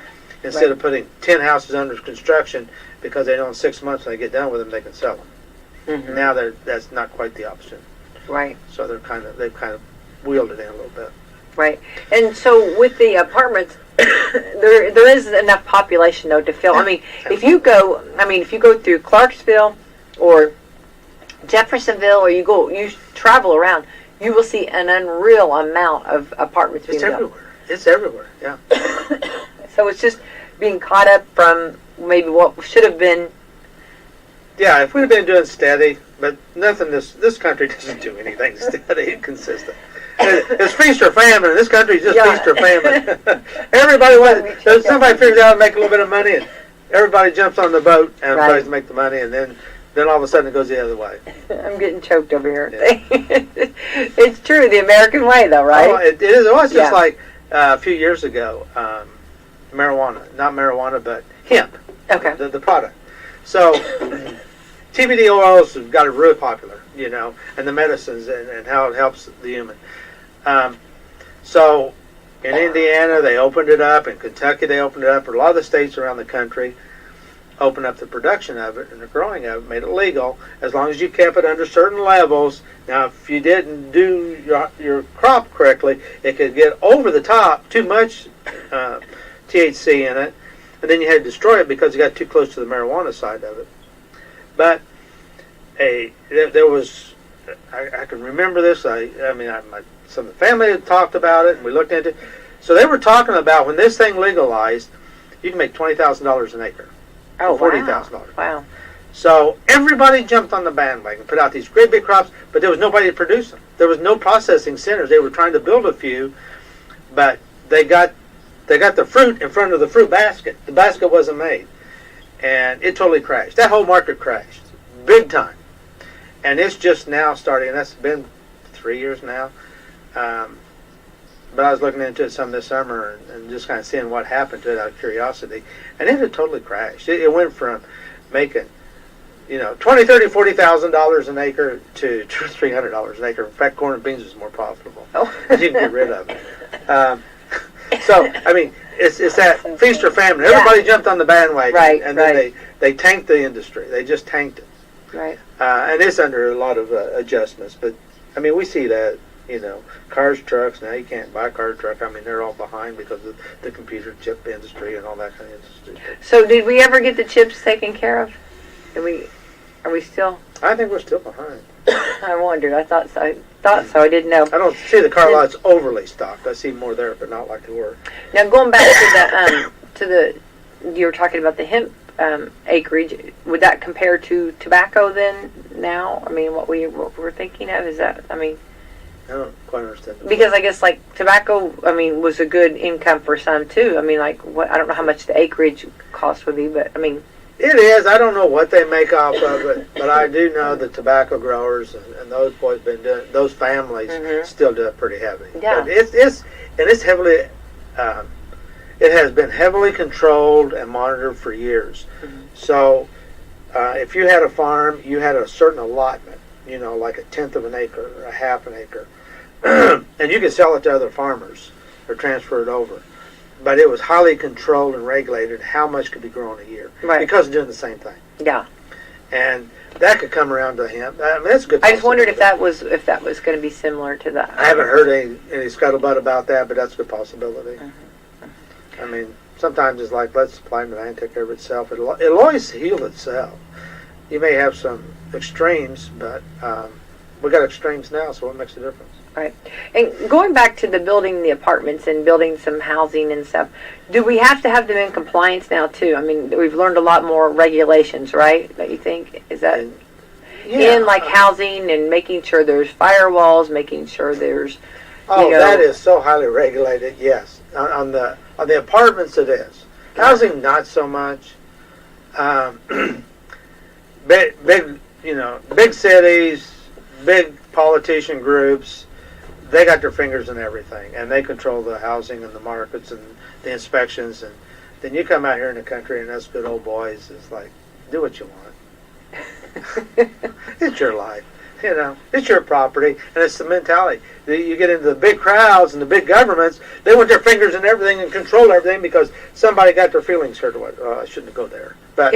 [SPEAKER 3] instead of putting 10 houses under construction because they know in 6 months when they get done with them they can sell them. Mm-hmm. Now that's not quite the option.
[SPEAKER 2] Right.
[SPEAKER 3] So they've kind of wheeled it in a little bit.
[SPEAKER 2] Right. And so with the apartments, there is enough population though to fill. I mean, if you go through Clarksville or Jeffersonville, or you travel around, you will see an unreal amount of apartments being built.
[SPEAKER 3] It's everywhere. Yeah.
[SPEAKER 2] So it's just being caught up from maybe what should have been.
[SPEAKER 3] Yeah, if we'd have been doing steady, but nothing. This country doesn't do anything steady and consistent. It's feast or famine. In this country, it's just feast or famine. Everybody wants. Somebody figures out how to make a little bit of money, and everybody jumps on the boat and tries to make the money, and then all of a sudden it goes the other way.
[SPEAKER 2] I'm getting choked over here. Yeah. It's true, the American way, though, right?
[SPEAKER 3] Oh, it is. It was just like a few years ago. Marijuana, not marijuana, but hemp.
[SPEAKER 2] Okay.
[SPEAKER 3] The product. So TBD oils have got it really popular, and the medicines and how it helps the human. So in Indiana they opened it up, in Kentucky they opened it up, a lot of the states around the country opened up the production of it and the growing of it, made it legal as long as you kept it under certain levels. Now, if you didn't do your crop correctly, it could get over the top, too much THC in it, and then you had to destroy it because it got too close to the marijuana side of it. But there was, I can remember this. Some of the family had talked about it, and we looked into it. So they were talking about when this thing legalized, you can make $20,000 an acre.
[SPEAKER 2] Oh,
[SPEAKER 3] $40,000.
[SPEAKER 2] Wow.
[SPEAKER 3] So everybody jumped on the bandwagon, put out these great big crops, but there was nobody to produce them. There was no processing centers. They were trying to build a few, but they got the fruit in front of the fruit basket. The basket wasn't made, and it totally crashed. That whole market crashed, big time. And it's just now starting, and that's been 3 years now. But I was looking into it some this summer and just kind of seeing what happened to it out of curiosity. And it had totally crashed. It went from making, $20,000, $30,000, $40,000 an acre to $300 an acre. In fact, corn and beans was more profitable. Oh. You can get rid of it. So, it's that feast or famine. Everybody jumped on the bandwagon.
[SPEAKER 2] Right,
[SPEAKER 3] and then they tanked the industry. They just tanked it.
[SPEAKER 2] Right.
[SPEAKER 3] And it's under a lot of adjustments. But, we see that, Cars, trucks. Now you can't buy a car, truck. I mean, they're all behind because of the computer chip industry and all that kind of industry.
[SPEAKER 2] So did we ever get the chips taken care of? Are we still?
[SPEAKER 3] I think we're still behind.
[SPEAKER 2] I wondered. I thought so. I didn't know.
[SPEAKER 3] I don't see the car lots overly stocked. I see more there, but not like they were.
[SPEAKER 2] Now going back to the you were talking about the hemp acreage. Would that compare to tobacco then? Now, I mean, what we're thinking of is that. I mean,
[SPEAKER 3] I don't quite understand.
[SPEAKER 2] Because I guess like tobacco, I mean, was a good income for some too. I mean, like I don't know how much the acreage cost would be, but I mean.
[SPEAKER 3] It is. I don't know what they make off of it, but I do know the tobacco growers and those boys been doing. Those families still do it pretty heavy.
[SPEAKER 2] Yeah.
[SPEAKER 3] But it's heavily. It has been heavily controlled and monitored for years. So, if you had a farm, you had a certain allotment. Like a tenth of an acre or a half an acre, and you could sell it to other farmers or transfer it over. But it was highly controlled and regulated how much could be grown a year.
[SPEAKER 2] Right.
[SPEAKER 3] Because of doing the same thing.
[SPEAKER 2] Yeah.
[SPEAKER 3] And that could come around to him. I mean, that's a good.
[SPEAKER 2] I just wondered if that was going to be similar to that.
[SPEAKER 3] I haven't heard any scuttlebutt about that, but that's a good possibility. I mean, sometimes it's like, let supply and demand take care of itself. It'll always heal itself. You may have some extremes, but we got extremes now, so what makes a difference?
[SPEAKER 2] Right. And going back to the building the apartments and building some housing and stuff, do we have to have them in compliance now too? I mean, we've learned a lot more regulations, right? That you think is that in like housing and making sure there's firewalls, making sure there's
[SPEAKER 3] that is so highly regulated. Yes, on the apartments it is. Housing not so much. Big cities, big politician groups. They got their fingers in everything, and they control the housing and the markets and the inspections. And then you come out here in the country, and us good old boys is like, do what you want. It's your life, It's your property, and it's the mentality. You get into the big crowds and the big governments; they want their fingers in everything and control everything because somebody got their feelings hurt. I shouldn't go there, but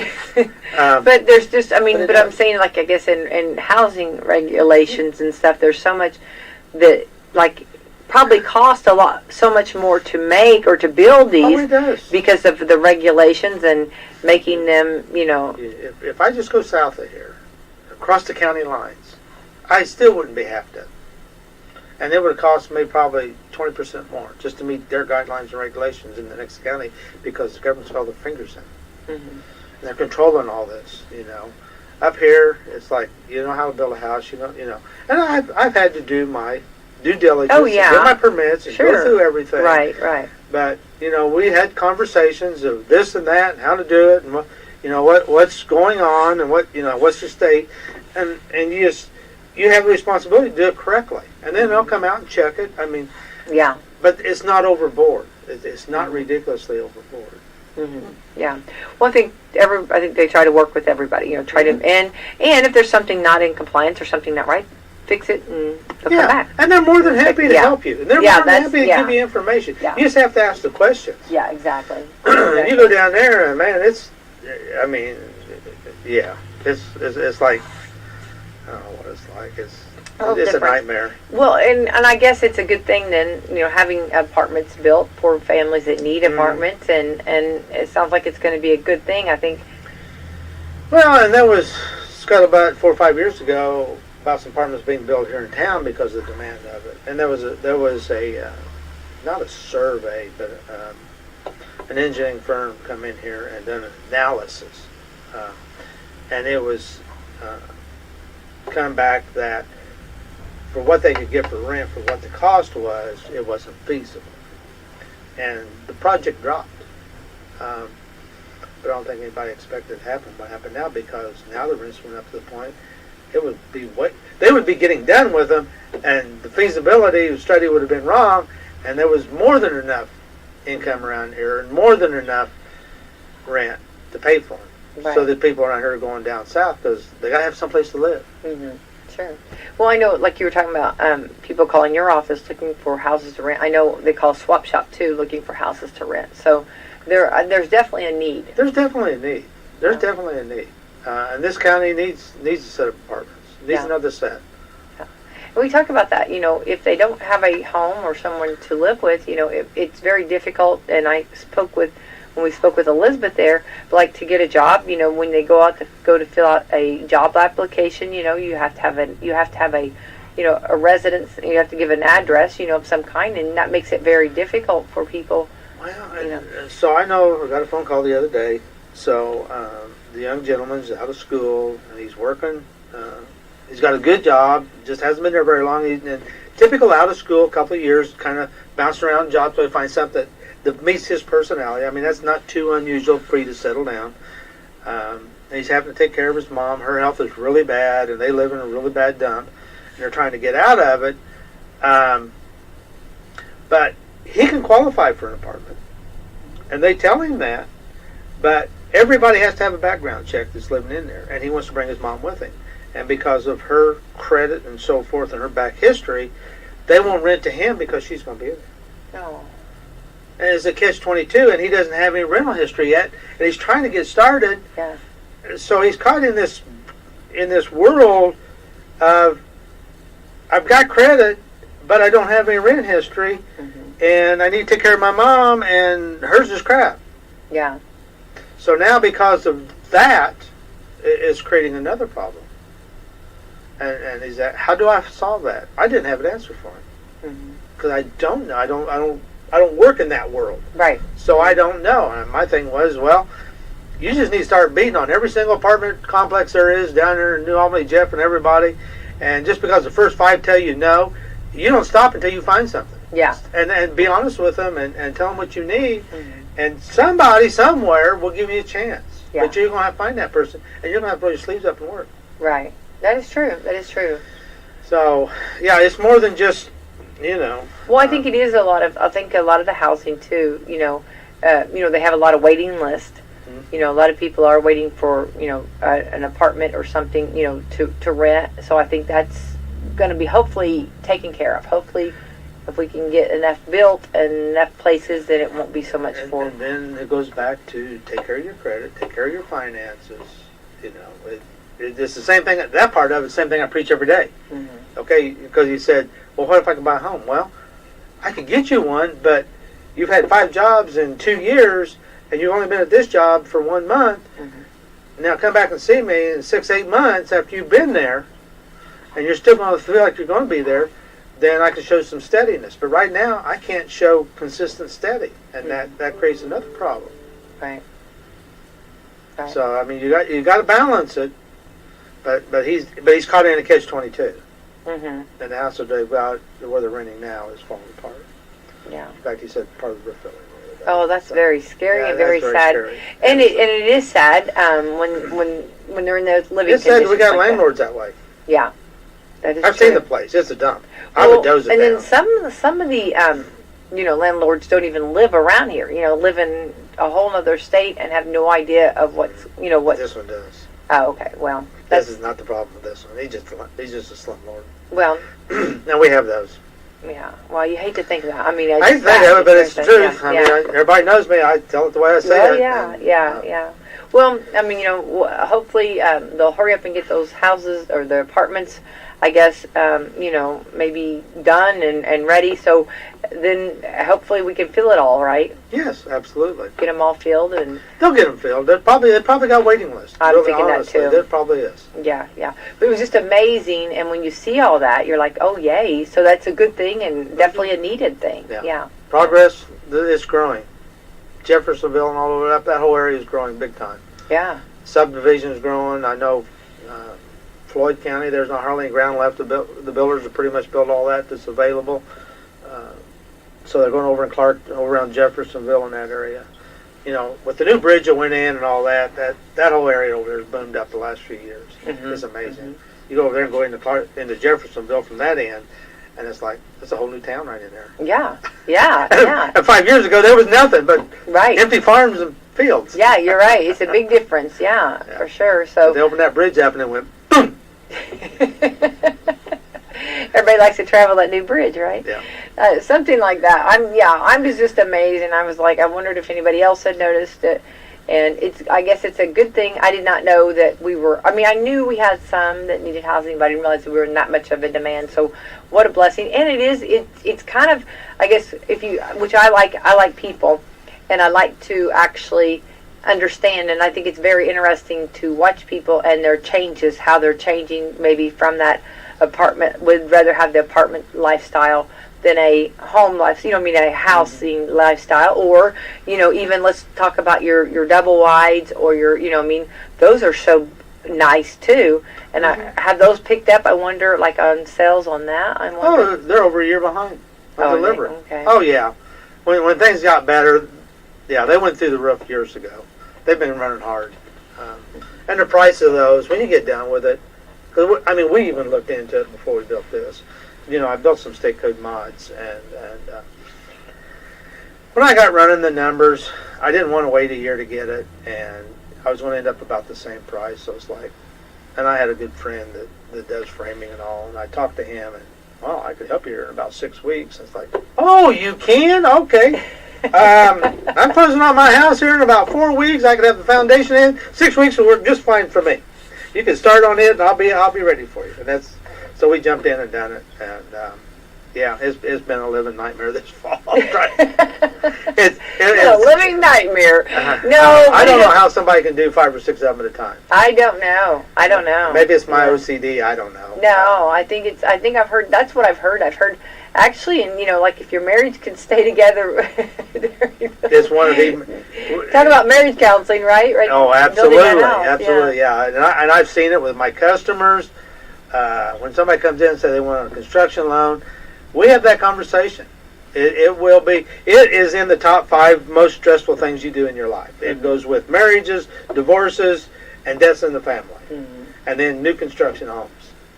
[SPEAKER 2] but there's just, I mean, but I'm saying, like, I guess in housing regulations and stuff, there's so much that. Like probably cost so much more to make or to build these because of the regulations and making them,
[SPEAKER 3] If I just go south of here, across the county lines, I still wouldn't be half done. And it would have cost me probably 20% more just to meet their guidelines and regulations in the next county because the government's got all their fingers in it. And they're controlling all this, Up here, it's like, you know how to build a house, And I've had to do my due diligence, get my permits, and go through everything.
[SPEAKER 2] Right.
[SPEAKER 3] But we had conversations of this and that, and how to do it, and what's going on, and what's the state, and you have the responsibility to do it correctly, and then they'll come out and check it. I mean, but it's not overboard. It's not ridiculously overboard.
[SPEAKER 2] Yeah. Well, I think they try to work with everybody. Try to and if there's something not in compliance or something not right, fix it and they'll come back.
[SPEAKER 3] And they're more than happy to help you. And they're more than happy to give you information. You just have to ask the questions.
[SPEAKER 2] Yeah, exactly.
[SPEAKER 3] You go down there and man, it's like, I don't know what it's like. It's a nightmare.
[SPEAKER 2] Well, and I guess it's a good thing then, having apartments built for families that need apartments, and it sounds like it's going to be a good thing, I think.
[SPEAKER 3] Well, and that was scuttlebutt 4 or 5 years ago about some apartments being built here in town because of the demand of it. And there was a not a survey, but an engineering firm come in here and done an analysis, and it was come back that for what they could get for rent, for what the cost was, it wasn't feasible, and the project dropped. But I don't think anybody expected it to happen. What happened now, because now the rents went up to the point they would be getting done with them, and the feasibility study would have been wrong, and there was more than enough income around here and more than enough rent to pay for them. So that people around here are going down south because they got to have someplace to live.
[SPEAKER 2] Sure. Well, I know, like you were talking about, people calling your office looking for houses to rent. I know they call Swap Shop too, looking for houses to rent. So there's definitely a need.
[SPEAKER 3] There's definitely a need. And this county needs a set of apartments. Needs another set.
[SPEAKER 2] We talk about that, if they don't have a home or someone to live with, it's very difficult. And when we spoke with Elizabeth there, like to get a job, when they go to fill out a job application, you have to have a a residence. You have to give an address, of some kind, and that makes it very difficult for people.
[SPEAKER 3] Well, so I got a phone call the other day. So the young gentleman's out of school and he's working. He's got a good job, just hasn't been there very long. He's typical out of school, a couple of years, kind of bouncing around jobs till he finds something that meets his personality. I mean, that's not too unusual for you to settle down. And he's having to take care of his mom. Her health is really bad, and they live in a really bad dump. And they're trying to get out of it. But he can qualify for an apartment. And they tell him that. But everybody has to have a background check that's living in there. And he wants to bring his mom with him. And because of her credit and so forth and her back history, they won't rent to him because she's going to be there.
[SPEAKER 2] No.
[SPEAKER 3] And it's a catch-22, and he doesn't have any rental history yet, and he's trying to get started.
[SPEAKER 2] Yeah.
[SPEAKER 3] So he's caught in this world of, I've got credit, but I don't have any rent history, and I need to take care of my mom, and hers is crap.
[SPEAKER 2] Yeah.
[SPEAKER 3] So now because of that, it's creating another problem. And he's at, how do I solve that? I didn't have an answer for him because I don't know. I don't work in that world.
[SPEAKER 2] Right.
[SPEAKER 3] So I don't know. And my thing was, well, you just need to start beating on every single apartment complex there is down there in New Albany, Jeff, and everybody. And just because the first 5 tell you no, you don't stop until you find something.
[SPEAKER 2] Yeah.
[SPEAKER 3] And be honest with them and tell them what you need. And somebody somewhere will give you a chance.
[SPEAKER 2] Yeah.
[SPEAKER 3] But you're going to have to find that person, and you're going to have to roll your sleeves up and work.
[SPEAKER 2] Right. That is true. That is true.
[SPEAKER 3] So, yeah, it's more than just,
[SPEAKER 2] Well, I think it is I think a lot of the housing too, they have a lot of waiting list. A lot of people are waiting for, an apartment or something, to rent. So I think that's going to be hopefully taken care of. Hopefully, if we can get enough built and enough places, then it won't be so much for.
[SPEAKER 3] And then it goes back to take care of your credit, take care of your finances. It's the same thing. That part of it, the same thing I preach every day. Okay, because you said, well, what if I can buy a home? Well, I could get you one, but you've had 5 jobs in 2 years, and you've only been at this job for 1 month. Now come back and see me in 6-8 months after you've been there, and you're still going to feel like you're going to be there. Then I can show some steadiness. But right now, I can't show consistent steady, and that creates another problem.
[SPEAKER 2] Right.
[SPEAKER 3] So I mean, you got to balance it. But he's caught in a catch-22. And the house that where they're renting now is falling apart.
[SPEAKER 2] Yeah.
[SPEAKER 3] In fact, he said part of the roof fell in.
[SPEAKER 2] Oh, that's very scary and very sad.
[SPEAKER 3] Scary.
[SPEAKER 2] And it is sad when they're in those living conditions.
[SPEAKER 3] It's sad we got
[SPEAKER 2] like
[SPEAKER 3] landlords that way.
[SPEAKER 2] Yeah. That is
[SPEAKER 3] I've
[SPEAKER 2] true.
[SPEAKER 3] seen the place. It's a dump. I would doze it
[SPEAKER 2] and
[SPEAKER 3] down.
[SPEAKER 2] then some of the landlords don't even live around here. Live in a whole other state and have no idea of what's what.
[SPEAKER 3] This one does.
[SPEAKER 2] Oh, okay. Well,
[SPEAKER 3] this is not the problem with this one. He's just a slumlord.
[SPEAKER 2] Well,
[SPEAKER 3] now we have those.
[SPEAKER 2] Yeah. Well, you hate to think that. I mean,
[SPEAKER 3] I hate to think of it, but it's the truth.
[SPEAKER 2] Yeah,
[SPEAKER 3] I mean, everybody knows me. I tell it the way I say it.
[SPEAKER 2] Yeah. Well, I mean, hopefully they'll hurry up and get those houses or the apartments, I guess, maybe done and ready. So then hopefully we can fill it all, right?
[SPEAKER 3] Yes, absolutely.
[SPEAKER 2] Get them all filled and.
[SPEAKER 3] They'll get them filled. They probably got waiting lists.
[SPEAKER 2] I'm thinking honestly, that too.
[SPEAKER 3] There probably is.
[SPEAKER 2] Yeah. But it was just amazing, and when you see all that, you're like, oh yay! So that's a good thing and definitely a needed thing. Yeah.
[SPEAKER 3] Progress is growing. Jeffersonville and all over that whole area is growing big time.
[SPEAKER 2] Yeah.
[SPEAKER 3] Subdivision is growing. I know Floyd County, there's not hardly any ground left. The builders have pretty much built all that's available. So they're going over in Clark, over around Jeffersonville in that area. With the new bridge that went in and all that whole area over there has boomed up the last few years. It's amazing. You go over there and go into Jeffersonville from that end, and it's like, it's a whole new town right in there.
[SPEAKER 2] Yeah.
[SPEAKER 3] And 5 years ago, there was nothing but empty farms and fields.
[SPEAKER 2] Yeah, you're right. It's a big difference. Yeah, for sure. So
[SPEAKER 3] they opened that bridge up and it went boom.
[SPEAKER 2] Everybody likes to travel that new bridge, right?
[SPEAKER 3] Yeah.
[SPEAKER 2] Something like that. I'm just amazed, and I was like, I wondered if anybody else had noticed it. And I guess it's a good thing. I did not know that we were, I knew we had some that needed housing, but I didn't realize that we were in that much of a demand. So what a blessing. And it's kind of, I guess, which I like people, and I like to actually understand, and I think it's very interesting to watch people and their changes, how they're changing maybe from that apartment, would rather have the apartment lifestyle than a home life, a housing lifestyle, or, even let's talk about your double wides or those are so nice too. And I have those picked up, I wonder, like on sales on that.
[SPEAKER 3] Oh, they're over a year behind on delivery.
[SPEAKER 2] Okay.
[SPEAKER 3] Oh, yeah. When things got better, yeah, they went through the roof years ago. They've been running hard. And the price of those, when you get down with it, because, we even looked into it before we built this. I built some state code mods, and when I got running the numbers, I didn't want to wait a year to get it, and I was going to end up about the same price. So it's like, and I had a good friend that does framing and all, and I talked to him, and, well, I could help you here in about 6 weeks. And it's like, oh, you can? Okay. I'm closing on my house here in about 4 weeks. I could have the foundation in. 6 weeks will work just fine for me. You can start on it, and I'll be ready for you. And so we jumped in and done it, and yeah, it's been a living nightmare this fall. It's
[SPEAKER 2] a living nightmare.
[SPEAKER 3] No, I don't know how somebody can do 5 or 6 of them at a time.
[SPEAKER 2] I don't know.
[SPEAKER 3] Maybe it's my OCD. I don't know.
[SPEAKER 2] No, I think I've heard. That's what I've heard. I've heard actually, and like if your marriage can stay together.
[SPEAKER 3] It's one of the.
[SPEAKER 2] Talk about marriage counseling, right?
[SPEAKER 3] Oh, absolutely, yeah. And I've seen it with my customers. When somebody comes in and says they want a construction loan, we have that conversation. It is in the top 5 most stressful things you do in your life. It goes with marriages, divorces, and deaths in the family. Mm-hmm. And then new construction homes.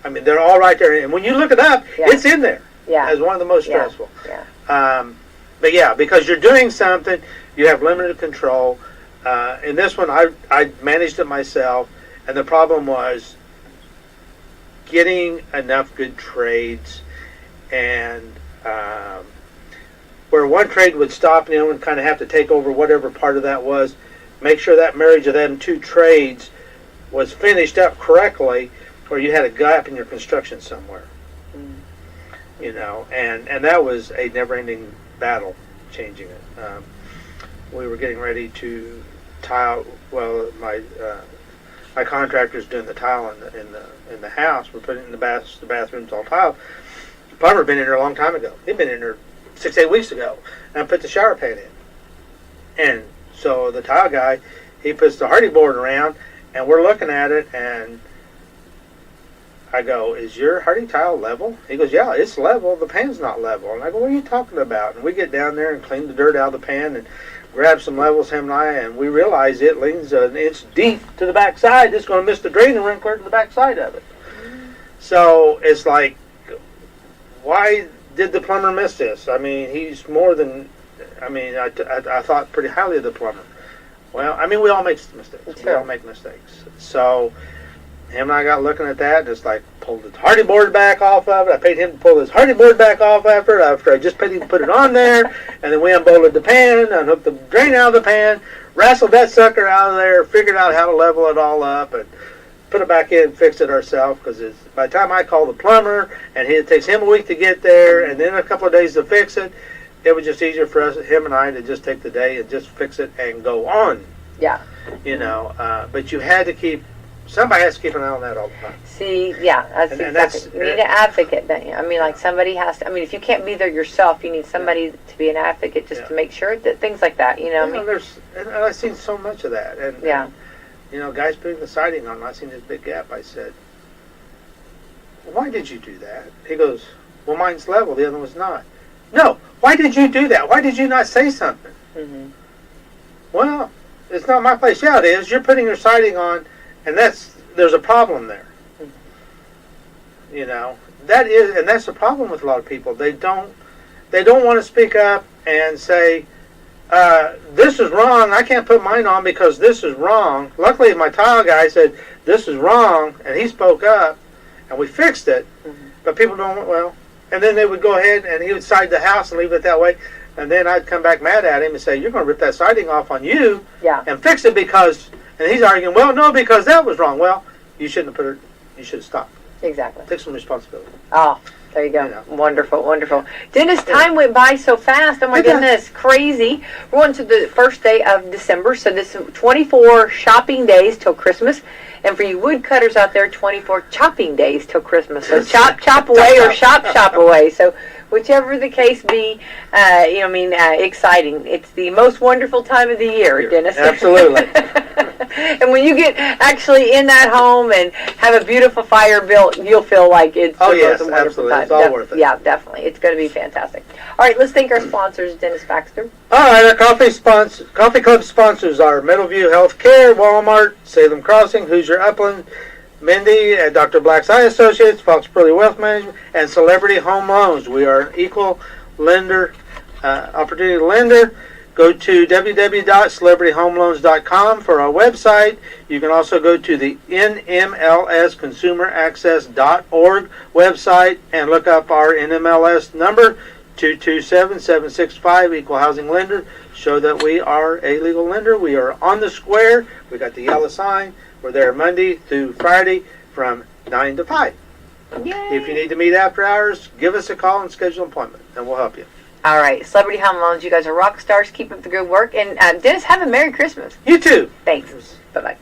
[SPEAKER 3] They're all right there. And when you look it up, it's in there as one of the most stressful. Yeah. But yeah, because you're doing something, you have limited control. In this one, I managed it myself, and the problem was getting enough good trades, and where one trade would stop, and kind of have to take over whatever part of that was, make sure that marriage of them 2 trades was finished up correctly, or you had a gap in your construction somewhere. And that was a never-ending battle, changing it. We were getting ready to tile. Well, my contractor's doing the tile in the house. We're putting in the bathrooms all tiled. The plumber been in there a long time ago. He'd been in there 6-8 weeks ago, and I put the shower pan in. And so the tile guy, he puts the hardy board around, and we're looking at it, and I go, "Is your hardy tile level?" He goes, "Yeah, it's level. The pan's not level." And I go, "What are you talking about?" And we get down there and clean the dirt out of the pan and grab some levels, him and I, and we realize it leans an inch deep to the back side. It's going to miss the drain and run clear to the back side of it. So it's like, why did the plumber miss this? He's more than, I thought pretty highly of the plumber. Well, we all make mistakes. We all make mistakes. So him and I got looking at that, and it's like, pulled the hardy board back off of it. I paid him to pull his hardy board back off after I just paid him to put it on there, and then we unbolted the pan, unhooked the drain out of the pan, wrestled that sucker out of there, figured out how to level it all up, and put it back in and fixed it ourselves, because by the time I called the plumber, and it takes him a week to get there, and then a couple of days to fix it, it was just easier for him and I, to just take the day and just fix it and go on. Yeah. But you had to keep, somebody has to keep an eye on that all the time.
[SPEAKER 2] See, that's you need an advocate, don't you? Like somebody has to, if you can't be there yourself, you need somebody to be an advocate just to make sure that things like that,
[SPEAKER 3] and I've seen so much of that. And guys putting the siding on, I seen this big gap. I said, "Why did you do that?" He goes, "Well, mine's level, the other one's not." "No, why did you do that? Why did you not say something?" Mm-hmm. "Well, it's not my place." "Yeah, it is. You're putting your siding on, and there's a problem there." Mm-hmm. That's the problem with a lot of people. They don't want to speak up and say, "This is wrong. I can't put mine on because this is wrong." Luckily, my tile guy said, "This is wrong," and he spoke up, and we fixed it. Mm-hmm. But people don't, and then they would go ahead and he would side the house and leave it that way. And then I'd come back mad at him and say, you're going to rip that siding off on you and fix it because, and he's arguing, well, no, because that was wrong. Well, you shouldn't have put it, you should have stopped.
[SPEAKER 2] Exactly.
[SPEAKER 3] Take some responsibility.
[SPEAKER 2] Oh, there you go. Wonderful, wonderful. Dennis, time went by so fast. Oh, my goodness. Crazy. We're on to the first day of December, so this is 24 shopping days till Christmas. And for you woodcutters out there, 24 chopping days till Christmas. So chop away or shop away. So whichever the case be, exciting. It's the most wonderful time of the year, Dennis.
[SPEAKER 3] Absolutely.
[SPEAKER 2] And when you get actually in that home and have a beautiful fire built, you'll feel like it's a wonderful
[SPEAKER 3] absolutely.
[SPEAKER 2] time.
[SPEAKER 3] It's all worth it.
[SPEAKER 2] Yeah, definitely. It's going to be fantastic. All right, let's thank our sponsors, Dennis Baxter.
[SPEAKER 3] All right, our coffee club sponsors are Middleview Healthcare, Walmart, Salem Crossing, Hoosier Upland, Mindy at Dr. Black's Eye Associates, Fox Burley Wealth Management, and Celebrity Home Loans. We are equal lender, opportunity lender. Go to www.celebrityhomeloans.com for our website. You can also go to the NMLSconsumeraccess.org website and look up our NMLS number, 227-765, Equal Housing Lender. Show that we are a legal lender. We are on the square. We got the yellow sign. We're there Monday through Friday from 9 to 5.
[SPEAKER 2] Yay.
[SPEAKER 3] If you need to meet after hours, give us a call and schedule an appointment, and we'll help you.
[SPEAKER 2] All right, Celebrity Home Loans, you guys are rock stars. Keep up the good work. And Dennis, have a Merry Christmas.
[SPEAKER 3] You too.
[SPEAKER 2] Thanks. Bye-bye.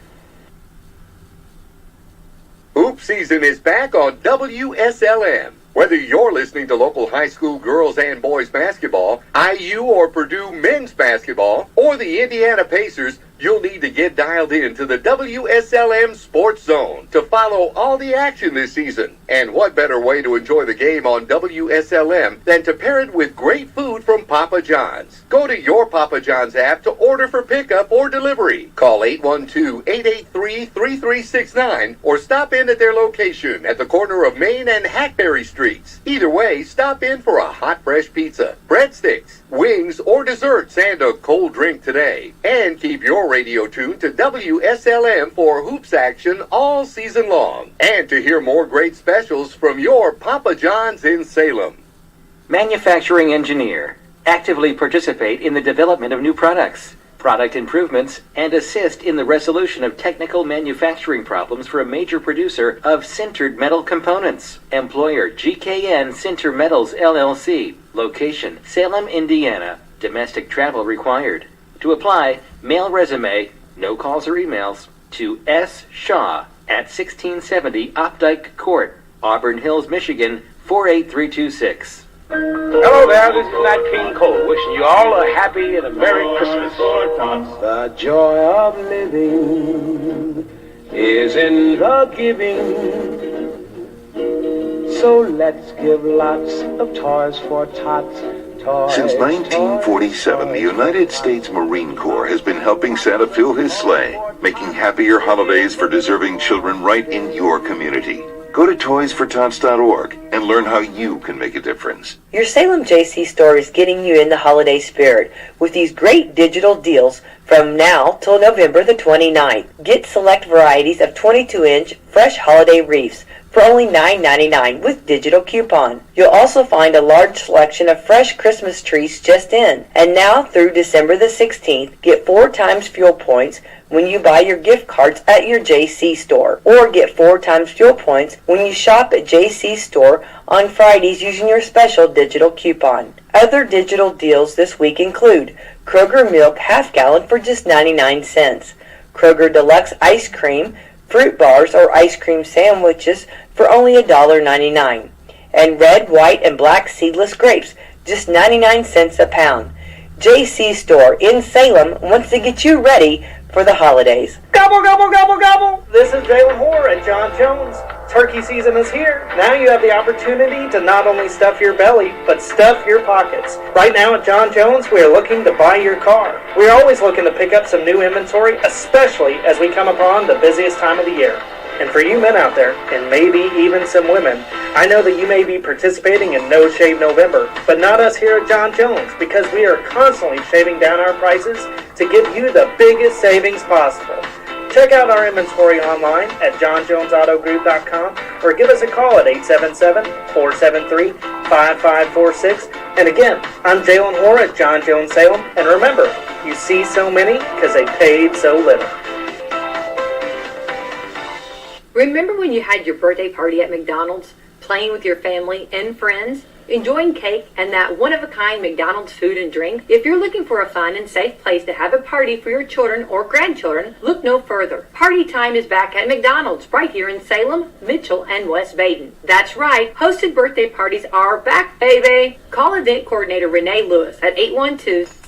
[SPEAKER 5] Hoop season is back on WSLM. Whether you're listening to local high school girls and boys basketball, IU or Purdue men's basketball, or the Indiana Pacers, you'll need to get dialed in to the WSLM Sports Zone to follow all the action this season. And what better way to enjoy the game on WSLM than to pair it with great food from Papa John's? Go to your Papa John's app to order for pickup or delivery. Call 812-883-3369 or stop in at their location at the corner of Main and Hackberry Streets. Either way, stop in for a hot fresh pizza, breadsticks, wings, or desserts, and a cold drink today. And keep your radio tuned to WSLM for hoops action all season long. And to hear more great specials from your Papa John's in Salem.
[SPEAKER 6] Manufacturing engineer. Actively participate in the development of new products, product improvements, and assist in the resolution of technical manufacturing problems for a major producer of sintered metal components. Employer GKN Sinter Metals LLC. Location Salem, Indiana. Domestic travel required. To apply, mail resume, no calls or emails, to S. Shaw at 1670 Opdyke Court, Auburn Hills, Michigan, 48326.
[SPEAKER 7] Hello there, this is Nat King Cole, wishing you all a happy and a Merry Christmas. The joy of living is in the giving. So let's give lots of toys for tots.
[SPEAKER 8] Since 1947, the United States Marine Corps has been helping Santa fill his sleigh, making happier holidays for deserving children right in your community. Go to toysfortots.org and learn how you can make a difference.
[SPEAKER 2] Your Salem JC store is getting you in the holiday spirit with these great digital deals from now till November the 29th. Get select varieties of 22-inch fresh holiday wreaths for only $9.99 with digital coupon. You'll also find a large selection of fresh Christmas trees just in. And now through December the 16th, get 4 times fuel points when you buy your gift cards at your JC store, or get 4 times fuel points when you shop at JC store on Fridays using your special digital coupon. Other digital deals this week include Kroger milk half gallon for just 99 cents, Kroger Deluxe ice cream, fruit bars or ice cream sandwiches for only $1.99, and red, white, and black seedless grapes, just 99 cents a pound. JC Store in Salem wants to get you ready for the holidays.
[SPEAKER 9] Gobble, gobble, gobble, gobble! This is Jalen Hoare at John Jones. Turkey season is here. Now you have the opportunity to not only stuff your belly, but stuff your pockets. Right now at John Jones, we are looking to buy your car. We are always looking to pick up some new inventory, especially as we come upon the busiest time of the year. And for you men out there, and maybe even some women, I know that you may be participating in No Shave November, but not us here at John Jones, because we are constantly shaving down our prices to give you the biggest savings possible. Check out our inventory online at johnjonesautogroup.com or give us a call at 877-473-5546 And again, I'm Jalen Hoare at John Jones Salem, and remember, you see so many because they paid so little.
[SPEAKER 10] Remember when you had your birthday party at McDonald's, playing with your family and friends, enjoying cake and that one-of-a-kind McDonald's food and drink? If you're looking for a fun and safe place to have a party for your children or grandchildren, look no further. Party time is back at McDonald's right here in Salem, Mitchell, and West Baden. That's right, hosted birthday parties are back, baby. Call event coordinator Renee Lewis at 812-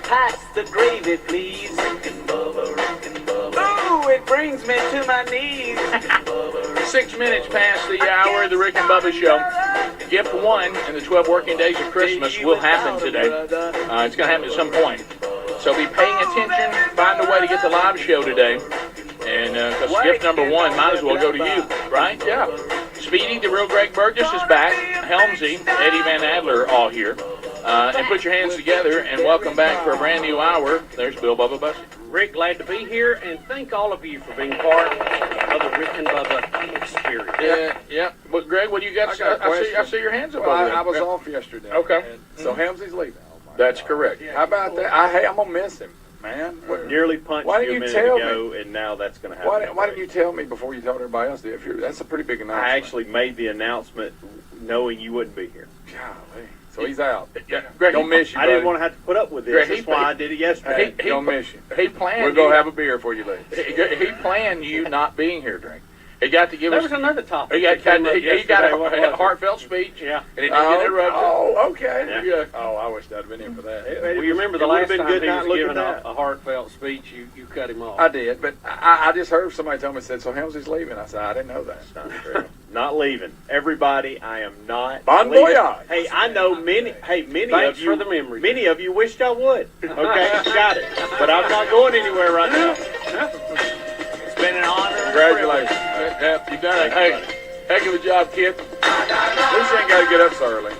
[SPEAKER 11] Pass the gravy, please. Rick and Bubba. Ooh, it brings me to my knees.
[SPEAKER 12] 6 minutes past the hour of the Rick and Bubba Show. Gift 1 in the 12 working days of Christmas will happen today. It's going to happen at some point. So be paying attention. Find a way to get the live show today. And because gift number 1 might as well go to you, right? Yeah. Speedy, the real Greg Burgess is back. Helmsy, Eddie Van Adler, all here. And put your hands together and welcome back for a brand new hour. There's Bill Bubba Bussey.
[SPEAKER 13] Rick, glad to be here, and thank all of you for being part of the Rick and Bubba experience.
[SPEAKER 12] Yeah. But Greg, what do you got? I see your hands up
[SPEAKER 14] well,
[SPEAKER 12] over there.
[SPEAKER 14] I was off yesterday.
[SPEAKER 12] Okay.
[SPEAKER 14] So Helmsy's leaving. Oh,
[SPEAKER 12] that's correct.
[SPEAKER 14] How about that? Hey, I'm going to miss him, man.
[SPEAKER 13] Nearly punched you a minute ago, and now that's going to happen.
[SPEAKER 14] Why didn't you tell me before you told everybody else? That's a pretty big announcement.
[SPEAKER 13] I actually made the announcement knowing you wouldn't be here.
[SPEAKER 14] Golly. So he's out.
[SPEAKER 12] Yeah, Greg,
[SPEAKER 14] don't miss you,
[SPEAKER 13] I didn't want to have to put up with this.
[SPEAKER 12] Greg,
[SPEAKER 13] that's why I did it yesterday.
[SPEAKER 14] Don't miss you.
[SPEAKER 12] He planned.
[SPEAKER 14] We'll go have a beer before you leave.
[SPEAKER 12] He planned you not being here, Drake. He got to give
[SPEAKER 13] There
[SPEAKER 12] us.
[SPEAKER 13] was another topic.
[SPEAKER 12] He got a heartfelt speech.
[SPEAKER 13] Yeah.
[SPEAKER 12] And it didn't get interrupted.
[SPEAKER 14] Oh, okay.
[SPEAKER 12] Yeah.
[SPEAKER 14] Oh, I wish I'd have been in for that.
[SPEAKER 13] Well, you remember the last time he was giving a heartfelt speech, you cut him off.
[SPEAKER 14] I did, but I just heard somebody tell me, said, so Helmsy's leaving. I said, I didn't know that.
[SPEAKER 13] That's not true. Not leaving. Everybody, I am not
[SPEAKER 14] Bon
[SPEAKER 13] leaving.
[SPEAKER 14] voyage.
[SPEAKER 13] Hey, I know many
[SPEAKER 11] Thanks
[SPEAKER 13] of you
[SPEAKER 11] for the memory.
[SPEAKER 13] Many of you wished I would. Okay, got it. But I'm not going anywhere right now.
[SPEAKER 12] It's been an honor.
[SPEAKER 14] Congratulations.
[SPEAKER 12] Yep, you done it. Hey, heck of a job, kid.
[SPEAKER 14] At least you ain't got to get up so early.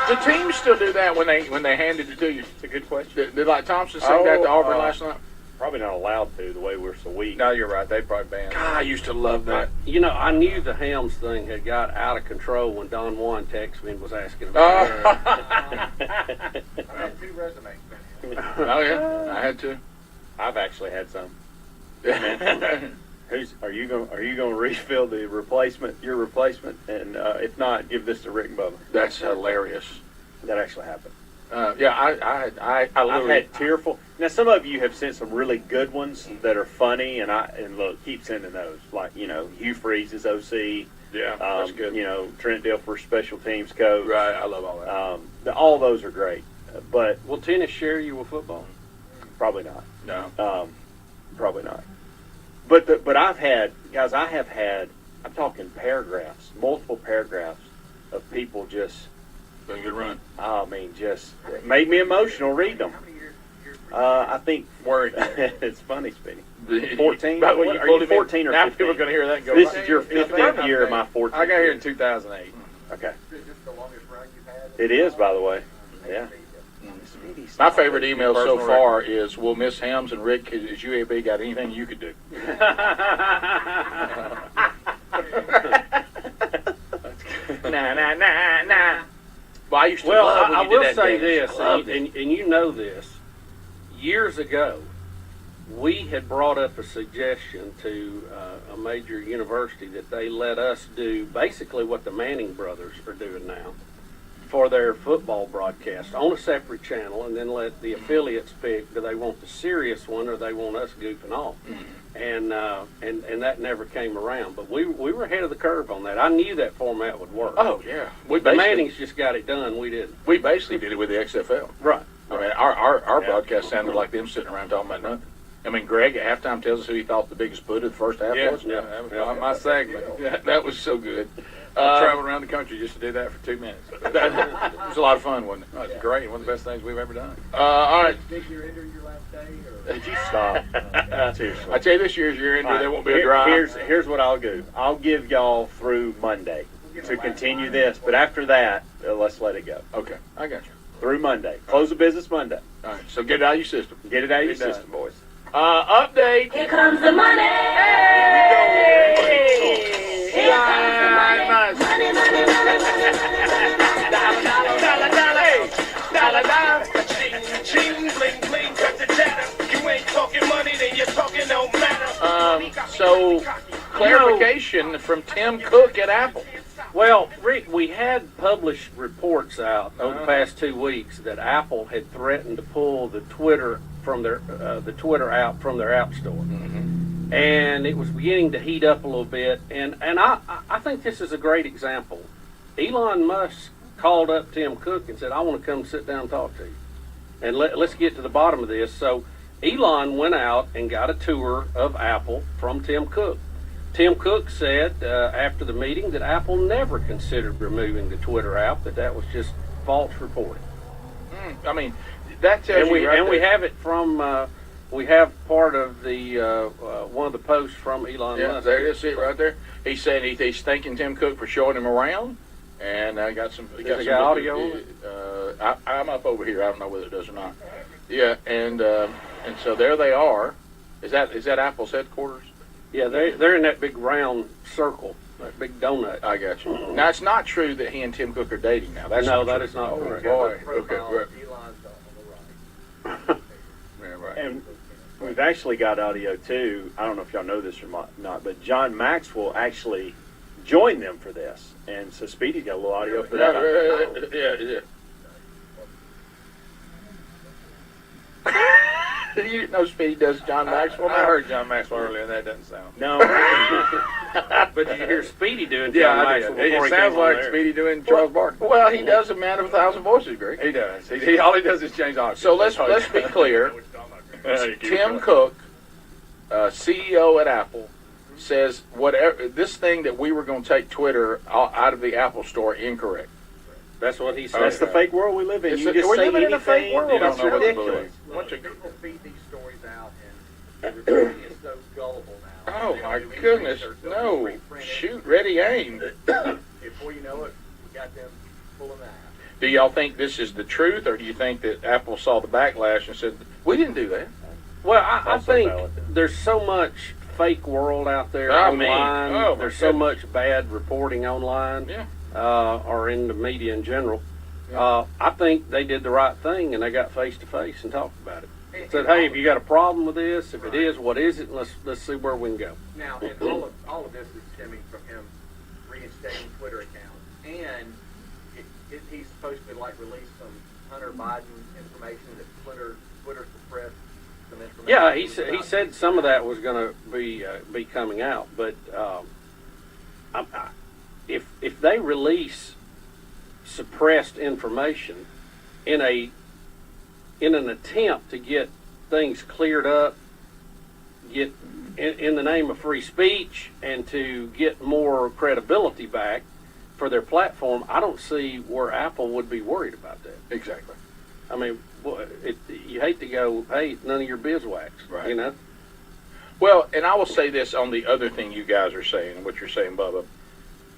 [SPEAKER 12] The teams still do that when they handed it to you.
[SPEAKER 13] It's a good question.
[SPEAKER 12] Did like Thompson sing that to Auburn last night?
[SPEAKER 13] Probably not allowed to, the way we're so weak.
[SPEAKER 14] No, you're right. They probably banned.
[SPEAKER 12] God, I used to love that.
[SPEAKER 11] You know, I knew the Helms thing had got out of control when Don Juan texted me and was asking about it.
[SPEAKER 14] I had 2 resumes.
[SPEAKER 12] Oh yeah, I had to.
[SPEAKER 13] I've actually had some. Are you going to refill the replacement? Your replacement, and if not, give this to Rick and Bubba.
[SPEAKER 12] That's hilarious.
[SPEAKER 13] That actually happened.
[SPEAKER 12] Yeah, I've
[SPEAKER 13] had tearful. Now, some of you have sent some really good ones that are funny, and look, keep sending those. Like, Hugh Freeze's OC.
[SPEAKER 12] Yeah, that's good.
[SPEAKER 13] Trent Dilfer, special teams coach.
[SPEAKER 12] Right, I love all that.
[SPEAKER 13] All those are great, but
[SPEAKER 11] will tennis share you with football?
[SPEAKER 13] Probably not.
[SPEAKER 12] No.
[SPEAKER 13] Probably not. But I have had. I'm talking paragraphs, multiple paragraphs of people just.
[SPEAKER 12] Been a good run.
[SPEAKER 13] I mean, just made me emotional reading them. I think it's funny, Speedy. 14? Are you 14 or 15?
[SPEAKER 12] Now people are going to hear that and go,
[SPEAKER 13] this is your 15th year of my 14th.
[SPEAKER 14] I got here in 2008.
[SPEAKER 13] Okay.
[SPEAKER 14] Is this the longest run you've had?
[SPEAKER 13] It is, by the way. Yeah.
[SPEAKER 12] My favorite email so far is, we'll miss Helms and Rick. Has UAB got anything you could do? Nah. Well, I used to love when
[SPEAKER 11] I
[SPEAKER 12] you
[SPEAKER 11] will
[SPEAKER 12] did that,
[SPEAKER 11] say
[SPEAKER 12] Dennis.
[SPEAKER 11] this, and you know this. Years ago, we had brought up a suggestion to a major university that they let us do basically what the Manning brothers are doing now for their football broadcast on a separate channel, and then let the affiliates pick, do they want the serious one or they want us goofing off. And that never came around. But we were ahead of the curve on that. I knew that format would work.
[SPEAKER 12] Oh, yeah.
[SPEAKER 11] The Mannings just got it done. We didn't.
[SPEAKER 12] We basically did it with the XFL.
[SPEAKER 11] Right.
[SPEAKER 12] I mean, our broadcast sounded like them sitting around talking about nothing. I mean, Greg at halftime tells us who he thought the biggest put of the first half was.
[SPEAKER 14] Yeah, that was my segment.
[SPEAKER 12] Yeah, that was so good.
[SPEAKER 14] I traveled around the country just to do that for 2 minutes.
[SPEAKER 12] It was a lot of fun, wasn't it?
[SPEAKER 14] Oh, it was great. One of the best things we've ever done.
[SPEAKER 12] All right.
[SPEAKER 14] Did you enter your last day?
[SPEAKER 13] Did you stop? Seriously.
[SPEAKER 12] I tell you, this year's year ender, there won't be a drive.
[SPEAKER 13] Here's what I'll do. I'll give y'all through Monday to continue this, but after that, let's let it go.
[SPEAKER 12] Okay, I got you.
[SPEAKER 13] Through Monday. Close the business Monday.
[SPEAKER 12] All right, so get it out of your system.
[SPEAKER 13] Get it out of your system, boys.
[SPEAKER 12] Update.
[SPEAKER 1] Here comes the money.
[SPEAKER 12] Hey!
[SPEAKER 1] Here comes the money. Money, money, money, money.
[SPEAKER 12] Dollar, dollar, dollar, dollar, hey. Dollar, dollar. Ching, ching, bling, bling, cut the chatter. You ain't talking money, then you're talking no matter. So, clarification from Tim Cook at Apple.
[SPEAKER 11] Well, Rick, we had published reports out over the past 2 weeks that Apple had threatened to pull the Twitter from their the Twitter app from their app store, and it was beginning to heat up a little bit. And I think this is a great example. Elon Musk called up Tim Cook and said, "I want to come sit down and talk to you, and let's get to the bottom of this." So Elon went out and got a tour of Apple from Tim Cook. Tim Cook said after the meeting that Apple never considered removing the Twitter app, that was just false reporting.
[SPEAKER 12] I mean, that tells you right there.
[SPEAKER 11] We have it from, we have part of the, one of the posts from Elon Musk.
[SPEAKER 12] There it is, see it right there. He's saying he's thanking Tim Cook for showing him around, and I got some.
[SPEAKER 11] Got some audio on it?
[SPEAKER 12] I'm up over here. I don't know whether it does or not. Yeah, and so there they are. Is that Apple's headquarters?
[SPEAKER 11] Yeah, they're in that big round circle, that big donut.
[SPEAKER 12] I got you. Now, it's not true that he and Tim Cook are dating now. That's
[SPEAKER 11] no,
[SPEAKER 12] not
[SPEAKER 11] that
[SPEAKER 12] true.
[SPEAKER 11] is not correct.
[SPEAKER 12] Boy. Okay, right.
[SPEAKER 13] Yeah, right. And we've actually got audio, too. I don't know if y'all know this or not, but John Maxwell actually joined them for this. And so Speedy's got a little audio for that.
[SPEAKER 12] Yeah. You didn't know Speedy does John Maxwell?
[SPEAKER 14] I heard John Maxwell earlier, and that doesn't sound.
[SPEAKER 13] No.
[SPEAKER 11] But did you hear Speedy doing
[SPEAKER 12] Yeah,
[SPEAKER 11] John
[SPEAKER 12] I
[SPEAKER 11] Maxwell
[SPEAKER 12] did.
[SPEAKER 11] before
[SPEAKER 12] It
[SPEAKER 11] he
[SPEAKER 12] sounds
[SPEAKER 11] came on
[SPEAKER 12] like
[SPEAKER 11] there?
[SPEAKER 12] Speedy doing Charles Barkley. Well, he does a man of 1,000 voices, Greg.
[SPEAKER 14] He does. All he does is change octaves.
[SPEAKER 12] So let's be clear. Tim Cook, CEO at Apple, says whatever this thing that we were going to take Twitter out of the Apple Store incorrect.
[SPEAKER 11] That's what he said.
[SPEAKER 13] That's the fake world we live in.
[SPEAKER 12] It's
[SPEAKER 13] You just
[SPEAKER 12] we're
[SPEAKER 13] say
[SPEAKER 12] living in a fake
[SPEAKER 13] anything,
[SPEAKER 12] world.
[SPEAKER 13] and
[SPEAKER 12] That's
[SPEAKER 13] it's ridiculous.
[SPEAKER 15] People feed these stories out, and everybody is so gullible now.
[SPEAKER 12] Oh my goodness! No, shoot, ready, aim.
[SPEAKER 15] Before you know it, we got them pulling that.
[SPEAKER 12] Do y'all think this is the truth, or do you think that Apple saw the backlash and said we didn't do that?
[SPEAKER 11] Well, I think there's so much fake world out there online. There's so much bad reporting online.
[SPEAKER 12] Yeah.
[SPEAKER 11] Or in the media in general. I think they did the right thing, and they got face to face and talked about it. Said, "Hey, if you got a problem with this, if it is, what is it? And let's see where we can go."
[SPEAKER 15] Now, and all of this is stemming from him reinstating Twitter accounts, and he's supposed to release some Hunter Biden information that Twitter suppressed some information.
[SPEAKER 11] Yeah, he said some of that was going to be coming out, but if they release suppressed information in an attempt to get things cleared up, get in the name of free speech, and to get more credibility back for their platform, I don't see where Apple would be worried about that.
[SPEAKER 12] Exactly.
[SPEAKER 11] I mean, you hate to go, "Hey, none of your beeswax,"
[SPEAKER 12] right?
[SPEAKER 11] You know.
[SPEAKER 12] Well, and I will say this on the other thing you guys are saying, and what you're saying, Bubba.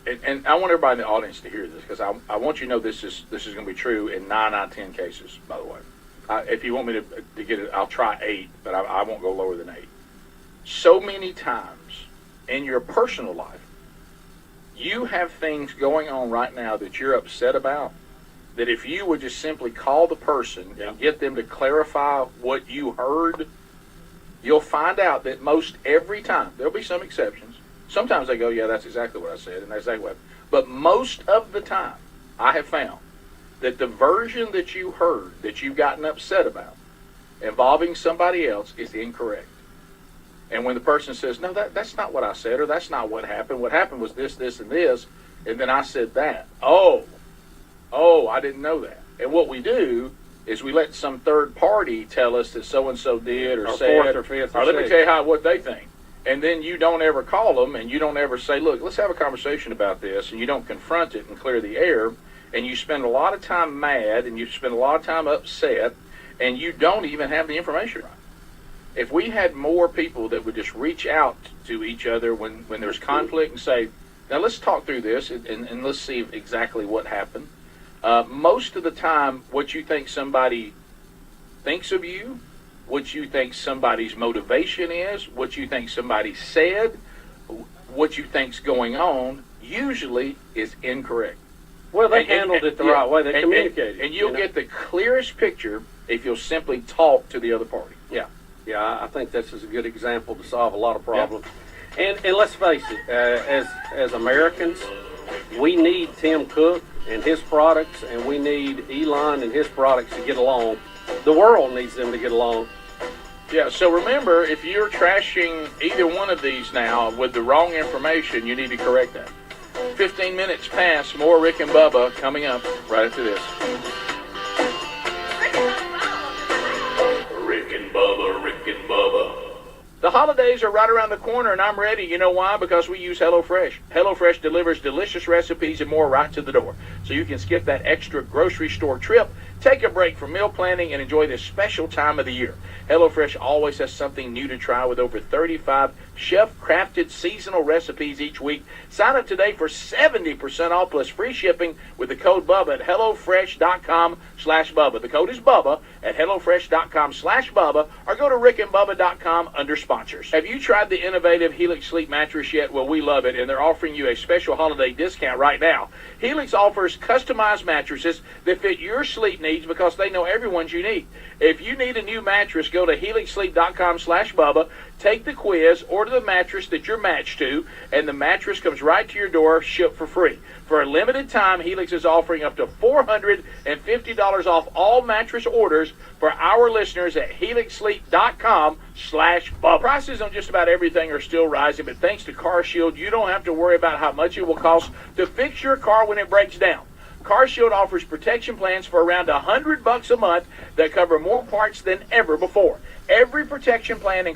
[SPEAKER 12] And I want everybody in the audience to hear this, because I want you to know this is going to be true in 9 out of 10 cases, by the way. If you want me to get it, I'll try 8, but I won't go lower than 8. So many times in your personal life, you have things going on right now that you're upset about, that if you would just simply call the person and get them to clarify what you heard, you'll find out that most every time, there'll be some exceptions, sometimes they go, "Yeah, that's exactly what I said," and that's exactly what. But most of the time, I have found that the version that you heard, that you've gotten upset about, involving somebody else, is incorrect. And when the person says, "No, that's not what I said," or "That's not what happened. What happened was this, this, and this," and then I said that. Oh, I didn't know that. And what we do is we let some third party tell us that so and so did or said,
[SPEAKER 11] fourth or fifth or
[SPEAKER 12] let me
[SPEAKER 11] sixth.
[SPEAKER 12] tell you what they think. And then you don't ever call them, and you don't ever say, "Look, let's have a conversation about this," and you don't confront it and clear the air, and you spend a lot of time mad, and you spend a lot of time upset, and you don't even have the information right. If we had more people that would just reach out to each other when there's conflict and say, "Now let's talk through this, and let's see exactly what happened," most of the time what you think somebody thinks of you, what you think somebody's motivation is, what you think somebody said, what you think's going on, usually is incorrect.
[SPEAKER 11] Well, they handled it the right way. They communicated.
[SPEAKER 12] And you'll get the clearest picture if you'll simply talk to the other party.
[SPEAKER 11] Yeah, I think this is a good example to solve a lot of problems. And let's face it, as Americans, we need Tim Cook and his products, and we need Elon and his products to get along. The world needs them to get along.
[SPEAKER 12] Yeah, so remember, if you're trashing either one of these now with the wrong information, you need to correct that. 15 minutes past, more Rick and Bubba coming up right after this. Rick and Bubba, Rick and Bubba. The holidays are right around the corner, and I'm ready. You know why? Because we use HelloFresh. HelloFresh delivers delicious recipes and more right to the door. So you can skip that extra grocery store trip, take a break from meal planning, and enjoy this special time of the year. HelloFresh always has something new to try with over 35 chef-crafted seasonal recipes each week. Sign up today for 70% off plus free shipping with the code BUBBA at HelloFresh.com/Bubba. The code is BUBBA at HelloFresh.com/Bubba, or go to RickandBubba.com under sponsors. Have you tried the innovative Helix Sleep mattress yet? Well, we love it, and they're offering you a special holiday discount right now. Helix offers customized mattresses that fit your sleep needs because they know everyone's unique. If you need a new mattress, go to HelixSleep.com/Bubba, take the quiz, order the mattress that you're matched to, and the mattress comes right to your door, shipped for free. For a limited time, Helix is offering up to $450 off all mattress orders for our listeners at HelixSleep.com/Bubba. Prices on just about everything are still rising, but thanks to CarShield, you don't have to worry about how much it will cost to fix your car when it breaks down. CarShield offers protection plans for around $100 a month that cover more parts than ever before. Every protection plan